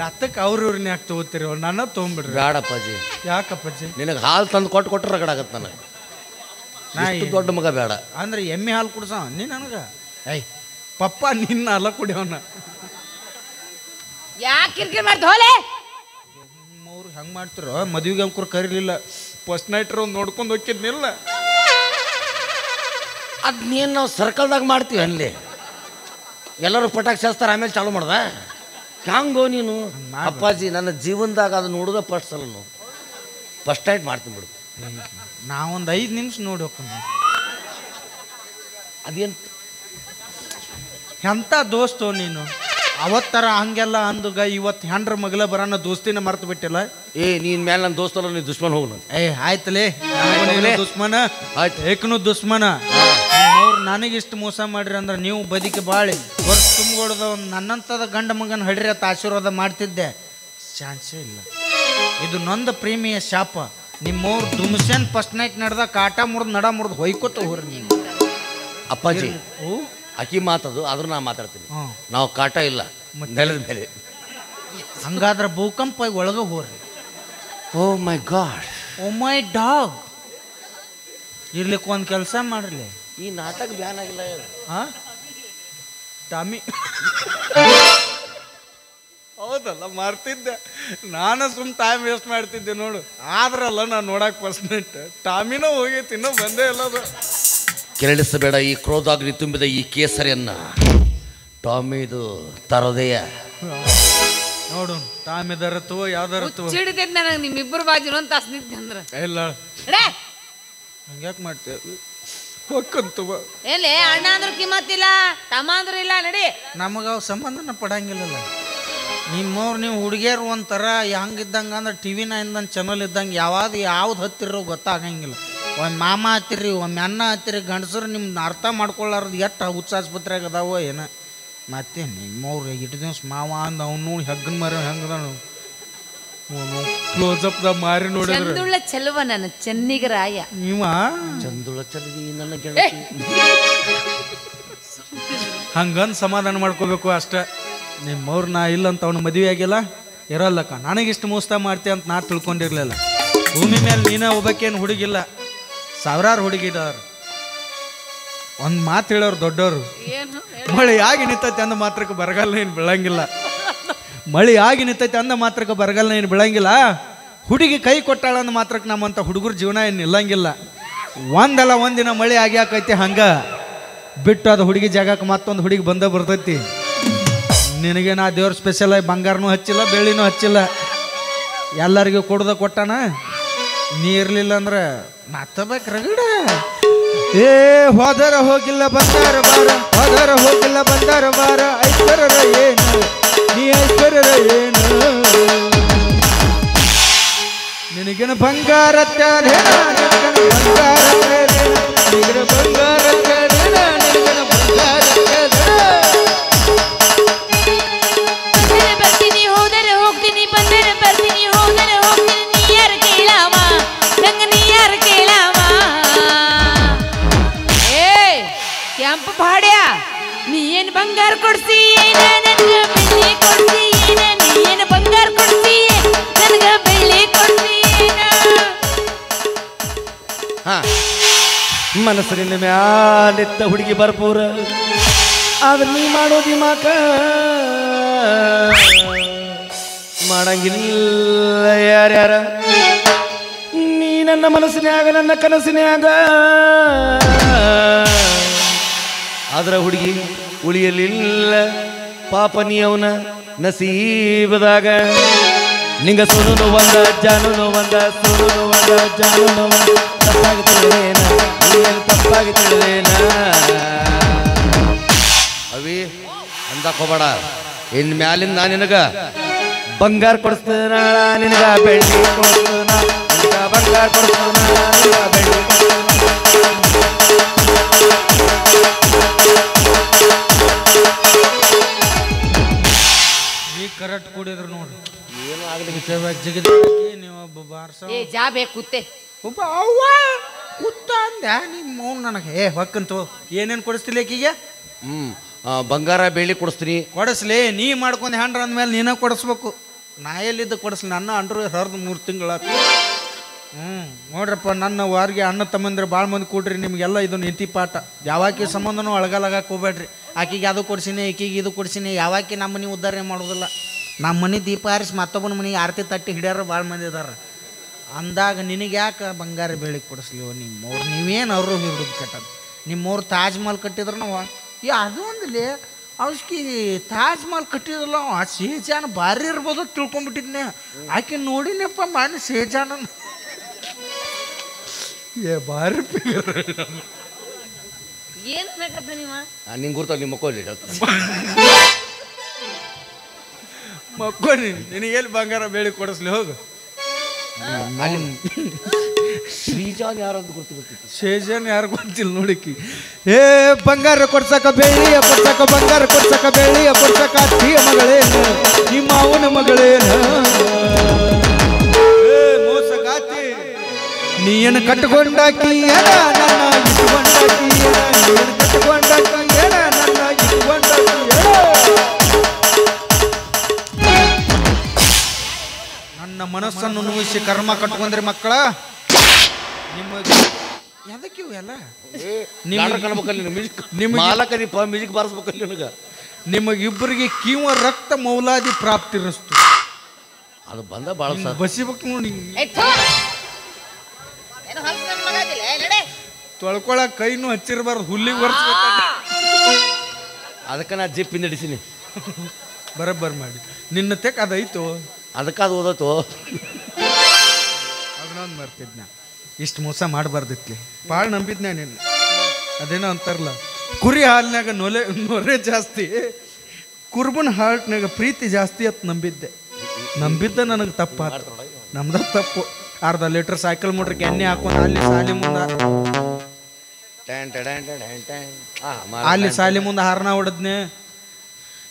ದತ್ತಕ್ಕೆ ಅವ್ರವ್ರನ್ನ ಯಾಕೆ ತಗೋತೀರಿ? ನನ್ನ ತೊಗೊಂಬಿಡ್ರಿ. ಬೇಡಪ್ಪಾಜಿ. ಯಾಕಪ್ಪಾಜಿ? ನಿನಗೆ ಹಾಲು ತಂದು ಕೊಟ್ರೆ ರಗಡಾಗತ್ತೆ ನನಗೆ. ನಾ ದೊಡ್ಡ ಮಗ ಬೇಡ ಅಂದ್ರೆ ಎಮ್ಮೆ ಹಾಲು ಕುಡ್ಸ ನೀ ನನಗೆ. ಪಪ್ಪ ನಿನ್ನ ಅಲ್ಲ ಕುಡಿಯವನ ಯಾಕೆ ಕಿರಿಕಿರಿ ಮಾಡ್ತ ಹೋಲೆ ಅವ್ರು ಹೆಂಗೆ ಮಾಡ್ತಿರೋ ಮದುವೆಗೆ ಅಂಕರು ಕರೀಲಿಲ್ಲ ಫಸ್ಟ್ ನೈಟ್ರ ಒಂದು ನೋಡ್ಕೊಂಡು ಹೋಗಿದ್ನಿಲ್ಲ ಅದನ್ನೇನು ನಾವು ಸರ್ಕಲ್ದಾಗ ಮಾಡ್ತೀವಿ ಅಲ್ಲಿ ಎಲ್ಲರೂ ಪಟಾಕಿ ಶಾಸ್ತ್ರ ಆಮೇಲೆ ಚಾಲು ಮಾಡ್ದ ಹ್ಯಾಂಗೋ ನೀನು ಅಪ್ಪಾಜಿ ನನ್ನ ಜೀವನದಾಗ ಅದು ನೋಡೋದ ಫಸ್ಟ್ ಸಲ ಫಸ್ಟ್ ನೈಟ್ ಮಾಡ್ತೀನಿ ಬಿಡು ನಾವೊಂದು 5 ನಿಮಿಷ ನೋಡಿ ಹೋಗ್ತೀನಿ ಅದೇನು ಎಂಥ ದೋಸ್ತು ನೀನು ಅವತ್ತರ ಹಂಗೆಲ್ಲ ಅಂದುಗ ಇವತ್ತು ಹೆಂಡ್ರ ಮಗಲ ಬರೋಣ ದೋಸ್ತಿನ ಮರ್ತು ಬಿಟ್ಟಿಲ್ಲ ನೀನ್ ಮೇಲೆ ನನ್ನ ದೋಸ್ತಲ್ಲ ನೀ ದುಶ್ಮನ್ ಹೋಗು ನಾನು ಆಯ್ತಲೇ ದುಶ್ಮನ ಆಯ್ತು ಏಕನು ದುಶ್ಮನ ಅವ್ರು ನನಗಿಷ್ಟು ಮೋಸ ಮಾಡ್ರಿ ಅಂದ್ರೆ ನೀವು ಬದುಕಿ ಬಾಳಿ ವರ್ಷ ತುಂಬಿಗೊಡ್ದ ಒಂದು ನನ್ನಂಥದ ಗಂಡ ಮಗನ ಹಡ್ರಿ ಅಂತ ಆಶೀರ್ವಾದ ಮಾಡ್ತಿದ್ದೆ ಚಾನ್ಸೇ ಇಲ್ಲ ಇದು ನೊಂದ ಪ್ರೇಮಿಯ ಶಾಪ ನಿಮ್ಮವ್ರು ದುಮ್ಸೇನ್ ಫಸ್ಟ್ ನೈಟ್ ನಡೆದ ಕಾಟ ಮುರಿದು ನಡ ಮುರಿದು ಹೊಯ್ಕೋತ ಹೋಗ್ರಿ ನೀವು ಅಪ್ಪಾಜಿ ಅಕ್ಕಿ ಮಾತದು ಆದ್ರೂ ನಾ ಮಾತಾಡ್ತೀನಿ ನಾವು ಕಾಟ ಇಲ್ಲ ನೆಲದ ಮೇಲೆ ಹಂಗಾದ್ರೆ ಭೂಕಂಪ ಒಳಗೆ ಹೋಗ್ರಿ ಓ ಮೈ ಗಾಡ್ ಓ ಮೈ ಡಾಗ್ ಇರ್ಲಿಕ್ಕೆ ಒಂದು ಕೆಲಸ ಮಾಡ್ರಲಿ ಈ ನಾಟಕ ಬ್ಯಾನ್ ಆಗಿಲ್ಲ ಹಾ ಟಾಮಿ ಹೌದಲ್ಲ ಮರ್ತಿದ್ದೆ ನಾನು ಸುಮ್ ಟೈಮ್ ವೇಸ್ಟ್ ಮಾಡ್ತಿದ್ದೆ ನೋಡು ಆದ್ರಲ್ಲ ನಾನು ನೋಡಕ್ ಫಸ್ಟ್ ನೈಟ್ ಟಾಮಿನೂ ಹೋಗೈತಿ ಇನ್ನೂ ಬಂದೇ ಇಲ್ಲ ಅದು ಕೆರಳಿಸಬೇಡ ಈ ಕ್ರೋಧಾಗ್ನಿ ತುಂಬಿದ ಈ ಕೇಸರಿಯನ್ನ ಟಾಮಿದು ತರೋದೆಯ ನೋಡು ಟಾಮಿ ದರತ್ತು ಯಾವ್ದಾರತ್ತು ಚಿಡಿತೈತಿ ನನಗೆ ನಿಮ್ಮಿಬ್ಬರು ಬಾಜು ಒಂದು ತಾಸು ನಿಂತೆ ಅಂದ್ರೆ ಇಲ್ಲ ಎಡೆ ಹಂಗ್ಯಾಕೆ ಮಾಡ್ತೇವೆ ಹೊಕ್ಕಂತು ಎಲ್ಲಿ ಅಣ್ಣ ಅಂದ್ರು ಕಿಮ್ಮತ್ತಿಲ್ಲ ತಮ್ಮ ಅಂದ್ರು ಇಲ್ಲ ನಡಿ ನಮಗೆ ಅವು ಸಂಬಂಧನ ಪಡಂಗಿಲ್ಲಲ್ಲ ನಿಮ್ಮವ್ರು ನೀವು ಹುಡುಗಿಯರು ಒಂಥರ ಹೆಂಗಿದ್ದಂಗೆ ಅಂದ್ರೆ ಟಿ ವಿ ನೈನ್ ಚಾನಲ್ ಇದ್ದಂಗೆ ಯಾವ್ದು ಹತ್ತಿರೋ ಗೊತ್ತಾಗಂಗಿಲ್ಲ ಒಮ್ಮೆ ಮಾಮ ಹತ್ತಿರಿ ಒಮ್ಮೆ ಅನ್ನ ಹತ್ತಿರಿ ಗಂಡಸರು ನಿಮ್ದು ಅರ್ಥ ಮಾಡ್ಕೊಳ್ಳಾರ್ದು ಎಷ್ಟು ಹುಚ್ಚ ಆಸ್ಪತ್ರೆಗೆ ಅದಾವೋ ಏನೋ ಮತ್ತೆ ನಿಮ್ಮವ್ರು ಇಟ್ಟು ದಿವ್ಸ ಮಾವ ಅಂದ ಅವ್ನು ಹೆಗ್ಗನ್ ಮರ ಹೆಂಗದ ಕ್ಲೋಸಪ್ದ ಮಾರಿ ನೋಡಿದ್ರೆ ಚಂದುಳ್ಳ ಚೆಲುವ ನನ್ನ ಚೆನ್ನಿಗರಾಯ ನೀವ ಚಂದುಳ ಚಲವಿ ನನ್ನ ಗೆಳತಿ ಹಂಗಂದು ಸಮಾಧಾನ ಮಾಡ್ಕೋಬೇಕು ಅಷ್ಟೇ ನಿಮ್ಮವ್ರು ನಾ ಇಲ್ಲಂತ ಅವ್ನು ಮದುವೆ ಆಗಿಲ್ಲ ಇರಲ್ಲಕ್ಕ ನನಗಿಷ್ಟು ಮೋಸ ಮಾಡ್ತೀಯ ಅಂತ ನಾ ತಿಳ್ಕೊಂಡಿರ್ಲಿಲ್ಲ ಭೂಮಿ ಮೇಲೆ ನೀನೇ ಒಬ್ಬಕ್ಕೇನು ಹುಡುಗಿಲ್ಲ ಸಾವಿರಾರು ಹುಡುಗಿದವ್ರು ಒಂದು ಮಾತು ಹೇಳೋರು ದೊಡ್ಡವರು ಮಳೆ ಆಗಿ ನಿಂತೈತೆ ಅಂದ ಮಾತ್ರಕ್ಕೆ ಬರಗಾಲ ಏನು ಬೀಳಂಗಿಲ್ಲ ಮಳೆ ಆಗಿ ನಿಂತೈತೆ ಅಂದ ಮಾತ್ರಕ್ಕೆ ಬರಗಾಲ ಏನು ಬೀಳಂಗಿಲ್ಲ ಹುಡುಗಿ ಕೈ ಕೊಟ್ಟಾಳ ಅಂದ ಮಾತ್ರಕ್ಕೆ ನಮ್ಮಂಥ ಹುಡುಗರ ಜೀವನ ಏನು ನಿಲ್ಲಂಗಿಲ್ಲ ಒಂದಲ್ಲ ಒಂದಿನ ಮಳೆ ಆಗಿ ಹಾಕೈತಿ ಹಂಗ ಬಿಟ್ಟು ಅದು ಹುಡುಗಿ ಜಾಗಕ್ಕೆ ಮತ್ತೊಂದು ಹುಡುಗಿ ಬಂದ ಬರ್ತೈತಿ ನಿನಗೆ ನಾ ದೇವ್ರ ಸ್ಪೆಷಲ್ ಆಗಿ ಬಂಗಾರನೂ ಹಚ್ಚಿಲ್ಲ ಬೆಳ್ಳಿನೂ ಹಚ್ಚಿಲ್ಲ ಎಲ್ಲರಿಗೂ ಕೊಡ್ದ ಕೊಟ್ಟಾನ ನೀ ಇರ್ಲಿಲ್ಲ ಅಂದ್ರೆ ಮಾತಬೇಕು ರಗಡ ಏ ಹೋದರ ಹೋಗಿಲ್ಲ ಬಂದಾರ ಬಾರ ಹೋದರ ಹೋಗಿಲ್ಲ ಬಂದಾರ ಬಾರ ಐಶ್ವರ್ಯರ ಏನು ನೀ ಐಶ್ವರ್ಯರ ಏನು ನಿನಗೇನು ಬಂಗಾರ ಬರ್ತೀನಿ ಹೋದರೆ ಹೋಗ್ತೀನಿ ಬಂದರೆ ಬರ್ತೀನಿ ಹೋದರೆ ಹೋಗ್ತೀನಿ ನೀ ಯಾರು ಕೇಳಾವ ನಂಗ ನೀ ಯಾರು ಕೇಳಾವ ಏ ಕೆಂಪು ಬಾಡ್ಯ ನೀ ಏನು ಬಂಗಾರ ಕೊಡ್ಸಿ ಏನ ನನಗ ಬೆಳ್ಳಿ ಕೊಡ್ಸಿ ಏನ ನೀ ಏನು ಬಂಗಾರ ಕೊಡ್ಸಿ ನನಗ ಬೆಳ್ಳಿ ಕೊಡ್ಸಿ ಏನ ಮನಸ್ಸಿನ ಮ್ಯಾಲೆತ್ತ ಹುಡುಗಿ ಬರ್ಪೂರ ಆದ್ರೆ ನೀ ಮಾಡೋ ದಿಮಾಕ ಮಾಡಂಗಿಲ್ಲ ಯಾರ್ಯಾರ ನೀ ನನ್ನ ಮನಸ್ಸಿನ್ಯಾಗ ನನ್ನ ಕನಸಿನ್ಯಾಗ ಆದ್ರ ಹುಡುಗಿ ಉಳಿಯಲಿಲ್ಲ ಪಾಪ ನೀ ಅವನ ನಸೀಬದಾಗ ನಿಂಗ ಸುನು ಒಂದ ಜಾನು ಒಂದ ಸುನು ಒಂದ ಜಾನು ಒಂದ ತಪ್ಪಾಗಿ ತಿಳಿದೇನ ನೀನು ತಪ್ಪಾಗಿ ತಿಳಿದೇನ ಅವಿ ಅಂದಕೋಬೇಡ ಇನ್ ಮ್ಯಾಲಿಂದ ನಾ ನಿನಗ ಬಂಗಾರ ಕೊಡಿಸ್ತೇನ ನಿನಗ ಬೆಳ್ಳಿ ಕೊಡಿಸ್ತೇನ ನಿನಗ ಬಂಗಾರ ಕೊಡಿಸ್ತೇನ ನಿನಗ ಬೆಳ್ಳಿ ಈಗ ಕರೆಕ್ಟ್ ಕೂಡಿದ್ರು ನೋಡ್ರಿ ಏನು ಆಗಲಿ ಜಿಗಿದ ನೀವು ಬಾರ್ಸ ಏ ಜಾ ಬೇಕು ಕುತ್ತೆ ಒಬ್ಬ ಅವ್ವ ಕೂತ ಅಂದ್ಯಾ ನಿಮ್ಮ ಮೌನ್ ನನಗೆ ಹೊಕ್ಕಂತು ಏನೇನು ಕೊಡಿಸ್ತಿಲ್ಲ ಈಕಿಗೆ ಬಂಗಾರ ಬೆಳ್ಳಿ ಕೊಡಿಸ್ತೀನಿ ಕೊಡಿಸ್ಲಿ ನೀ ಮಾಡ್ಕೊಂಡು ಹ್ಯಾಂಡ್ರ ಅಂದ್ಮೇಲೆ ನೀನೇ ಕೊಡಿಸ್ಬೇಕು ನಾ ಎಲ್ಲಿದ್ದು ಕೊಡಿಸ್ಲಿ ನನ್ನ ಅಂಡ್ರು ಹರಿದು 3 ತಿಂಗಳಾತು ನೋಡ್ರಪ್ಪ, ನನ್ನ ವಾರಿಗೆ ಅಣ್ಣ ತಮ್ಮಂದ್ರೆ ಭಾಳ ಮಂದಿ ಕೊಡ್ರಿ, ನಿಮಗೆಲ್ಲ ಇದು ನೀತಿ ಪಾಠ. ಯಾವಾಕಿ ಸಂಬಂಧನೂ ಅಳಗಲಾಗಕ್ಕೆ ಹೋಗ್ಬೇಡ್ರಿ. ಆಕಿಗೆ ಅದು ಕೊಡ್ಸಿನಿ, ಈಕಿಗೆ ಇದು ಕೊಡ್ಸಿನಿ. ಯಾವಾಕಿ ನಮ್ಮ ಮನೆ ಉದ್ಧಾರ ಮಾಡೋದಿಲ್ಲ. ನಮ್ಮ ಮನೆ ದೀಪ ಹಾರಿಸಿ ಮತ್ತೊಬ್ಬನ ಮನೆಗೆ ಆರತಿ ತಟ್ಟಿ ಹಿಡಿಯಾರ ಭಾಳ ಮಂದಿ ಇದಾರೆ. ಅಂದಾಗ ನಿನಗೆ ಯಾಕೆ ಬಂಗಾರ ಬೆಳಿಗ್ಗೆ ಕೊಡಿಸ್ಲಿವ? ನಿಮ್ಮವ್ರು ನೀವೇನು ಅವರು ಹಿಡಿದು ಕಟ್ಟದು. ನಿಮ್ಮವ್ರು ತಾಜ್ ಮಹಲ್ ಕಟ್ಟಿದ್ರು ನಾವು ಅದು ಒಂದಲ್ಲಿ ಅವಶ್ಕಿ ತಾಜ್ ಮಹಲ್ ಕಟ್ಟಿದ್ರಲ್ಲ, ಆ ಶೇಜಾನ ಭಾರಿ ಇರ್ಬೋದು ತಿಳ್ಕೊಂಬಿಟ್ಟಿದ್ನೆ. ಆಕೆ ನೋಡಿನಪ್ಪ ಮಾನ ಶೇಜಾನ ಭಾರಿ ಏನು ಬೇಕಪ್ಪ ನೀವು? ನಿಂಗೆ ಗುರ್ತಾವ ನಿಮ್ಮ ಮಕ್ಕಳು ಮಕ್ಕೋ ನಿನಗೆಲ್ಲಿ ಬಂಗಾರ ಬೆಳಿ ಕೊಡಿಸ್ಲಿ ಹೋಗು. ಶ್ರೀಜಾನ್ ಯಾರಂತ ಗೊತ್ತಿರ್ತಿತ್ತು, ಶೇಜಾನ್ ಯಾರು ಗೊತ್ತಿಲ್ಲ ನೋಡಿಕಿ. ಏ ಬಂಗಾರ ಕೊಡ್ಸಕ ಬೆಳ್ಳಿಯ ಕೊಡ್ಸಕ, ಬಂಗಾರ ಕೊಡ್ಸಕ ಬೆಳ್ಳಿಯ ಕೊಡ್ಸಕ, ಅತ್ತಿಯ ಮಗಳೇನು ನಿಮ್ಮ ಅವನ ಮಗಳೇನು? ಮೋಸಗಾತಿ ನೀನು ಕಟ್ಟುಕೊಂಡಾಕಿ ನನ್ನ ಇಟ್ಕೊಂಡಾಕಿ, ನೀನು ಕಟ್ಟುಕೊಂಡಾಕಿ ನನ್ನ ಇಟ್ಕೊಂಡಾಕಿ. ನನ್ನ ಮನಸ್ಸನ್ನು ನೋಯಿಸಿ ಕರ್ಮ ಕಟ್ಕೊಂಡ್ರಿ ಮಕ್ಕಳ. ನಿಮಗೆ ಎದಕ್ಕೆ ಎಲ್ಲ ಮ್ಯೂಸಿಕ್ ಬಾರಿಸ್ಬೇಕಲ್ಲಿ ನನಗೆ. ನಿಮಗಿಬ್ಬರಿಗೆ ಕೀವ ರಕ್ತ ಮೌಲಾದಿ ಪ್ರಾಪ್ತಿರಸ್ತು. ಅದು ಬಂದ ಭಾಳ ಬಸಿಬೇಕು ನೋಡಿ. ತೊಳ್ಕೊಳಕ್ ಕೈನೂ ಹಚ್ಚಿರಬಾರ್ದು, ಹುಲ್ಲಿಗೆ ಬರ್ಸ್ಬೇಕು. ಅದಕ್ಕೆ ನಾ ಜಿಪ್ ಹಿಂದಡಿಸೀನಿ. ಬರಬ್ಬರ್ ಮಾಡಿ ನಿನ್ನ ತೆಕ್ ಅದೈತು, ಅದಕ್ಕೆ ಅದು ಓದತ್ತು. ಅದನ್ನೊಂದು ಮರ್ತಿದ್ನ. ಇಷ್ಟು ಮೋಸ ಮಾಡಬಾರ್ದಿತ್ಲಿ. ಭಾಳ ನಂಬಿದ್ನ ನಿನ್ನ. ಅದೇನೋ ಅಂತಾರಲ್ಲ, ಕುರಿ ಹಾಲಿನಾಗ ನೊರೆ ಜಾಸ್ತಿ, ಕುರ್ಬನ್ ಹಾಲ್ಟ್ನಾಗ ಪ್ರೀತಿ ಜಾಸ್ತಿ ಅಂತ ನಂಬಿದ್ದೆ ನನಗೆ ತಪ್ಪ. ನಮ್ದ ತಪ್ಪು. ಅರ್ಧ ಲೀಟ್ರ್ ಸೈಕಲ್ ಮೋಟ್ರಿಗೆ ಎಣ್ಣೆ ಹಾಕೊಂಡು ಅಲ್ಲಿ ಸಾಲಿ ಮುಂದೆ ಸಾಲಿ ಮುಂದೆ ಹಾರನ ಹೊಡೆದ್ನೆ.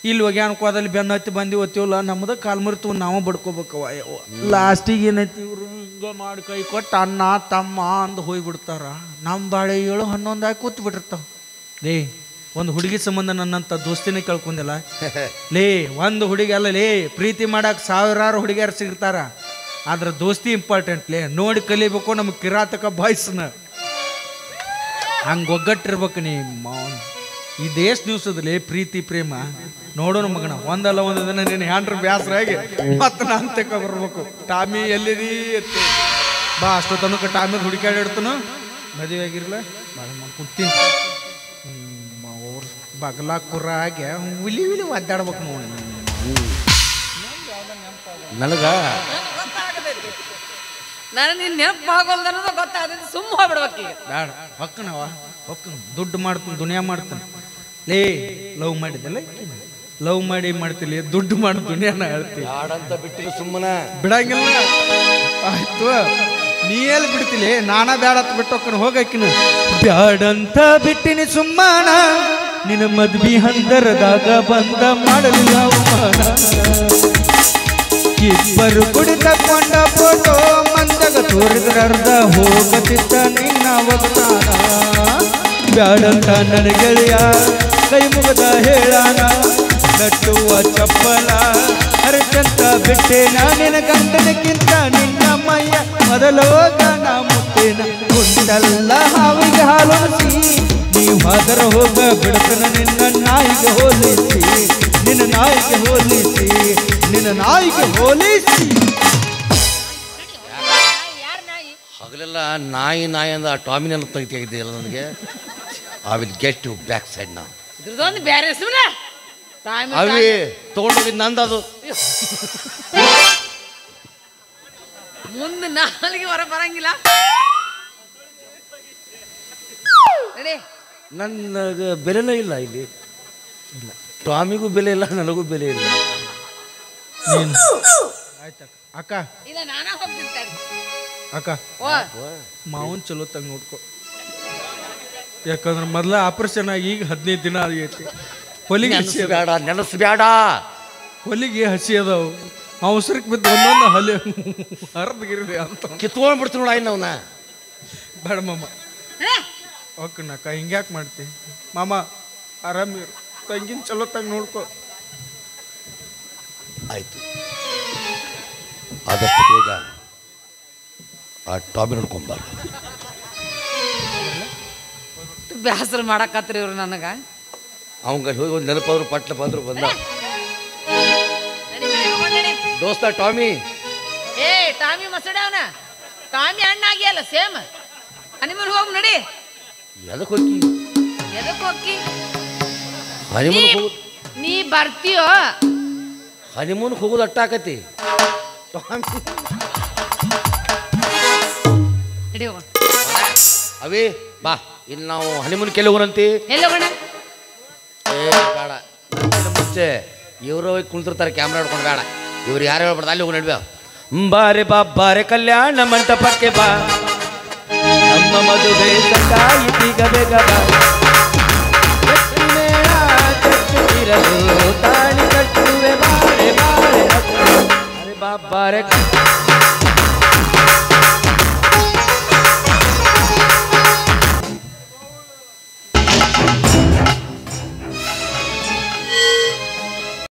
ಇಲ್ಲಿ ಹೋಗಿ ಅನ್ಕೋದಲ್ಲಿ ಬೆನ್ನ ಹತ್ತಿ ಬಂದು ಓದ್ತೀವಲ್ಲ, ನಮ್ದ ಕಾಲ್ ಮರಿತು ನಾವು ಬಡ್ಕೋಬೇಕವ. ಲಾಸ್ಟಿಗೆ ಏನೈತಿ, ಇವರು ಹಿಂಗೆ ಮಾಡಿ ಕೈ ಕೊಟ್ಟು ಅಣ್ಣ ತಮ್ಮ ಅಂದು ಹೋಗ್ಬಿಡ್ತಾರ. ನಮ್ಮ ಬಾಳೆ 7-11 ಆಗಿ ಕೂತ್ ಬಿಟ್ಟಿರ್ತಾವ. ಲೇ ಒಂದು ಹುಡುಗಿ ಸಂಬಂಧ ನನ್ನಂತ ದೋಸ್ತಿನೇ ಕೇಳ್ಕೊಂಡಿಲ್ಲ ಲೇ. ಒಂದು ಹುಡುಗಿ ಅಲ್ಲ ಲೇ, ಪ್ರೀತಿ ಮಾಡಕ್ಕೆ ಸಾವಿರಾರು ಹುಡುಗಿಯರು ಸಿಗ್ತಾರ. ಆದ್ರೆ ದೋಸ್ತಿ ಇಂಪಾರ್ಟೆಂಟ್ ಲೇ. ನೋಡಿ ಕಲಿಬೇಕು ನಮ್ಗೆ ಕಿರಾತಕ ಬಾಯ್ಸ್ನ. ಹಂಗೆ ಒಗ್ಗಟ್ಟಿರ್ಬೇಕು. ಈ ದೇಶ ದಿವ್ಸದಲ್ಲಿ ಪ್ರೀತಿ ಪ್ರೇಮ ನೋಡೋಣ ಮಗನ. ಒಂದಲ್ಲ ಒಂದು ದಿನ ನೀನು ಹ್ಯಾಂಡ್ರ ಬ್ಯಾಸರಾಗಿ ಮತ್ತೆ ನಾನು ತೆಕ್ಕ ಬರ್ಬೇಕು. ಟಾಮಿ ಎಲ್ಲಿದಿ ಎತ್ತಿ ಬಾ. ಅಷ್ಟು ತನಕ ಟಾಮಿಗೆ ಹುಡುಕಾಡಿಡ್ತಾನು. ಮದುವೆ ಆಗಿರಲ್ಲ ಭಾಳ ಮಾಡ್ಕೊಡ್ತೀನಿ. ಅವ್ರು ಬಗಲ ಕುರಾಗೆ ವಿಲಿ ಒದ್ದಾಡ್ಬೇಕು ನೋಡಿ. ನನಗ ನಾನು ನಿನ್ನ ನೆನಪು ಆಗೋಲ್ದ ಅನ್ನೋದು ಗೊತ್ತಾಗ್ತದೆ. ಸುಮ್ಮ ಹೋಗ್ಬಿಡ್ಬೇಕು ಈಗ. ಬೇಡ ಹೊಕ್ಕನವ ಹೊಕ್ಕನ. ದುಡ್ಡು ಮಾಡ್ತೀನಿ, ದುನಿಯಾ ಮಾಡ್ತೀನಿ. ಲೇ ಲವ್ ಮಾಡಿದ್ದಲ್ಲ, ಲವ್ ಮಾಡ್ತೀನಿ, ದುಡ್ಡು ಮಾಡಿ ದುನಿಯಾನ ಹೇಳ್ತೀನಿ. ಯಾಡಂತ ಬಿಟ್ಟಿಲ್ಲ, ಸುಮ್ಮನೆ ಬಿಡಂಗಿಲ್ಲ. ಆಯ್ತು, ನೀ ಎಲ್ಲಿ ಬಿಡ್ತಿಲಿ? ನಾನಾ ಬ್ಯಾಡತ್ ಬಿಟ್ಟೋಕ್ಕನ ಹೋಗಕ್ಕಿನ. ಬ್ಯಾಡಂತ ಬಿಟ್ಟಿನಿ ಸುಮ್ಮನ, ನಿನ್ನ ಮದ್ವಿ ಹಂದರದಾಗ ಬಂದ ಮಾಡಲಿಲ್ಲ ಅವಮಾನ. ಇಬ್ಬರು ಕುಡಿ ತಕ್ಕೊಂಡ ಫೋಟೋ ಮಂದಾಗ ತೋರಿದ್ರರ್ಧ ಹೋಗತಿದ್ದ ನಿನ್ನ ಅವತಾನ. ಬ್ಯಾಡಂತ ನನ್ನ ಗೆಳೆಯ ಕೈ ಮುಗದ ಹೇಳಾನ, ಕಟ್ಟುವ ಚಪ್ಪಲ ಹರಿಚಂತ ಬಿಟ್ಟೆ ನಾನಿನ ಗಂಡನಕ್ಕಿಂತ ನಿನ್ನ ಮೈಯ ಮೊದಲೋಗ ನಾ ಮುಟ್ಟೇನ. ಕುಂಟಲ್ಲ ಹಾವಿಗೆ ಹಾಲೋಸಿ ನೀವು ಹಾದರ ಹೋಗ ಬಿಡ್ತನ ನಿನ್ನ ನಾಯಿಗೆ ಹೋಲಿಸಿ, ನಿನ್ನ ನಾಯಿಗೆ ಹೋಲಿಸಿ, ನಿನ್ನ ನಾಯಿಗೆ ಹೋಲಿಸಿ. ಹಗಲೆಲ್ಲ ನಾಯಿ ನಾಯಿ ಅಂದ ಟಾಮಿನೆಲ್ಲ ತೆಗಿತಿದ್ದೆಲ್ಲ ನನಗೆ. I will get you back side ನಾ. ಇದ್ರದೊಂದು ಬೇರೆ ಸುಮ್ಮನೆ ಅವಿ ತಗೊಂಡೋಗಿದ್ದು ನಂದದು. ಮುಂದೆ ನಾಲಿಗೆ ಹೊರ ಬರಂಗಿಲ್ಲ. ನನಗೆ ಬೆಲೆನೇ ಇಲ್ಲ ಇಲ್ಲಿ. ಇಲ್ಲ, ಟಾಮಿಗೂ ಬೆಲೆ ಇಲ್ಲ, ನನಗೂ ಬೆಲೆ ಇಲ್ಲ. ಆಯ್ತ ಅಕ್ಕ, ಇಲ್ಲ ನಾನಾ ಹೋಗ್ತಿರ್ತಾರೆ ಅಕ್ಕ. ಮಾವನ್ ಚಲೋ ತಂಗ ನೋಡ್ಕೊ. ಯಾಕಂದ್ರೆ ಮೊದ್ಲ ಆಪರೇಷನ್ ಆಗಿ ಈಗ 15 ದಿನ ಆಗೈತಿ. ಹೊಲಿಗೆ ಹಸಿ ಬೇಡ, ನೆನಸ್ಬೇಡ. ಹೊಲಿಗೆ ಹಸಿ ಅದಾವು. ಅವಸರಕ್ಕೆ ಬಿದ್ದು ಒಂದೊಂದು ಹಲಿ ಹರಿದ್ಗಿರಿ ಅಂತ ಕಿತ್ಕೊಂಡ್ಬಿಡ್ತು ನೋಡ. ಅವನ ಬೇಡ ಮಾಮ. ಓಕೆ ನಕ್ಕ, ಹಿಂಗ್ಯಾಕೆ ಮಾಡ್ತಿ ಮಾಮ? ಆರಾಮಿರು, ತಂಗಿನ ಚಲೋ ತಂಗ ನೋಡ್ಕೊ. ಆಯ್ತು, ಆದಷ್ಟು ಬೇಗ ಆ ಟಾಮಿ ನೋಡ್ಕೊಂಬ. ಬ್ಯಾಸರ ಮಾಡಕತ್ರಿ ಇವ್ರು ನನಗ. ಅವಂಗ ಹೋಗಿ ಒಂದು ನೆನಪಾದ್ರು ಪಟ್ಲ ಬಂದ್ರು ಬಂದ ದೋಸ್ತ ಟಾಮಿ. ಏ ಟಾಮಿ ಮಸಡೆ ಅವನ ಟಾಮಿ ಅಣ್ಣಾಗಿಯಲ್ಲ ಸೇಮ್. ಹನಿಮೂನ್ ಹೋಗ್ ನಡಿ. ಎದಕ್ಕೆ ಹೋಗಿ ಎದಕ್ಕೆ ಹೋಗಿ ಹನಿಮೂನ್ ಹೋಗುದು? ನೀ ಬರ್ತೀಯೋ? ಹನಿಮೂನ್ ಹೋಗುದು ಅಟ್ಟಾಕತಿ. ನಡಿ ಹೋಗೋಣ. ಅವೇ ಬಾ, ಇನ್ನು ನಾವು ಹನಿಮೂನ್ ಕೆಲ ಹೋಗೋಣಂತಿ. ಎಲ್ಲಿ ಹೋಗೋಣ? ಏ ಬೇಡ, ಮುಂಚೆ ಇವರು ಹೋಗಿ ಕುಂತಿರ್ತಾರೆ ಕ್ಯಾಮ್ರಾ ಹಿಡ್ಕೊಂಡು. ಬೇಡ, ಇವ್ರು ಯಾರು ಹೇಳ್ಬಾರ್ದು, ಅಲ್ಲಿ ಹೋಗಿ ನಡ್ಬ. ಬಾರೆ ಬಾರೆ ಕಲ್ಯಾಣ ಮಂಟಪಕ್ಕೆ ಬಾ, ನಮ್ಮ ಮದುವೆ ಸಂಗಾಯಿತೀಗ ಬೇಗ ಬಾ. ತಾಳಿ ಕಟ್ಟುವೆ ಬಾರೆ ಬಾರೆ. ಅರೆ ಬಾರೆ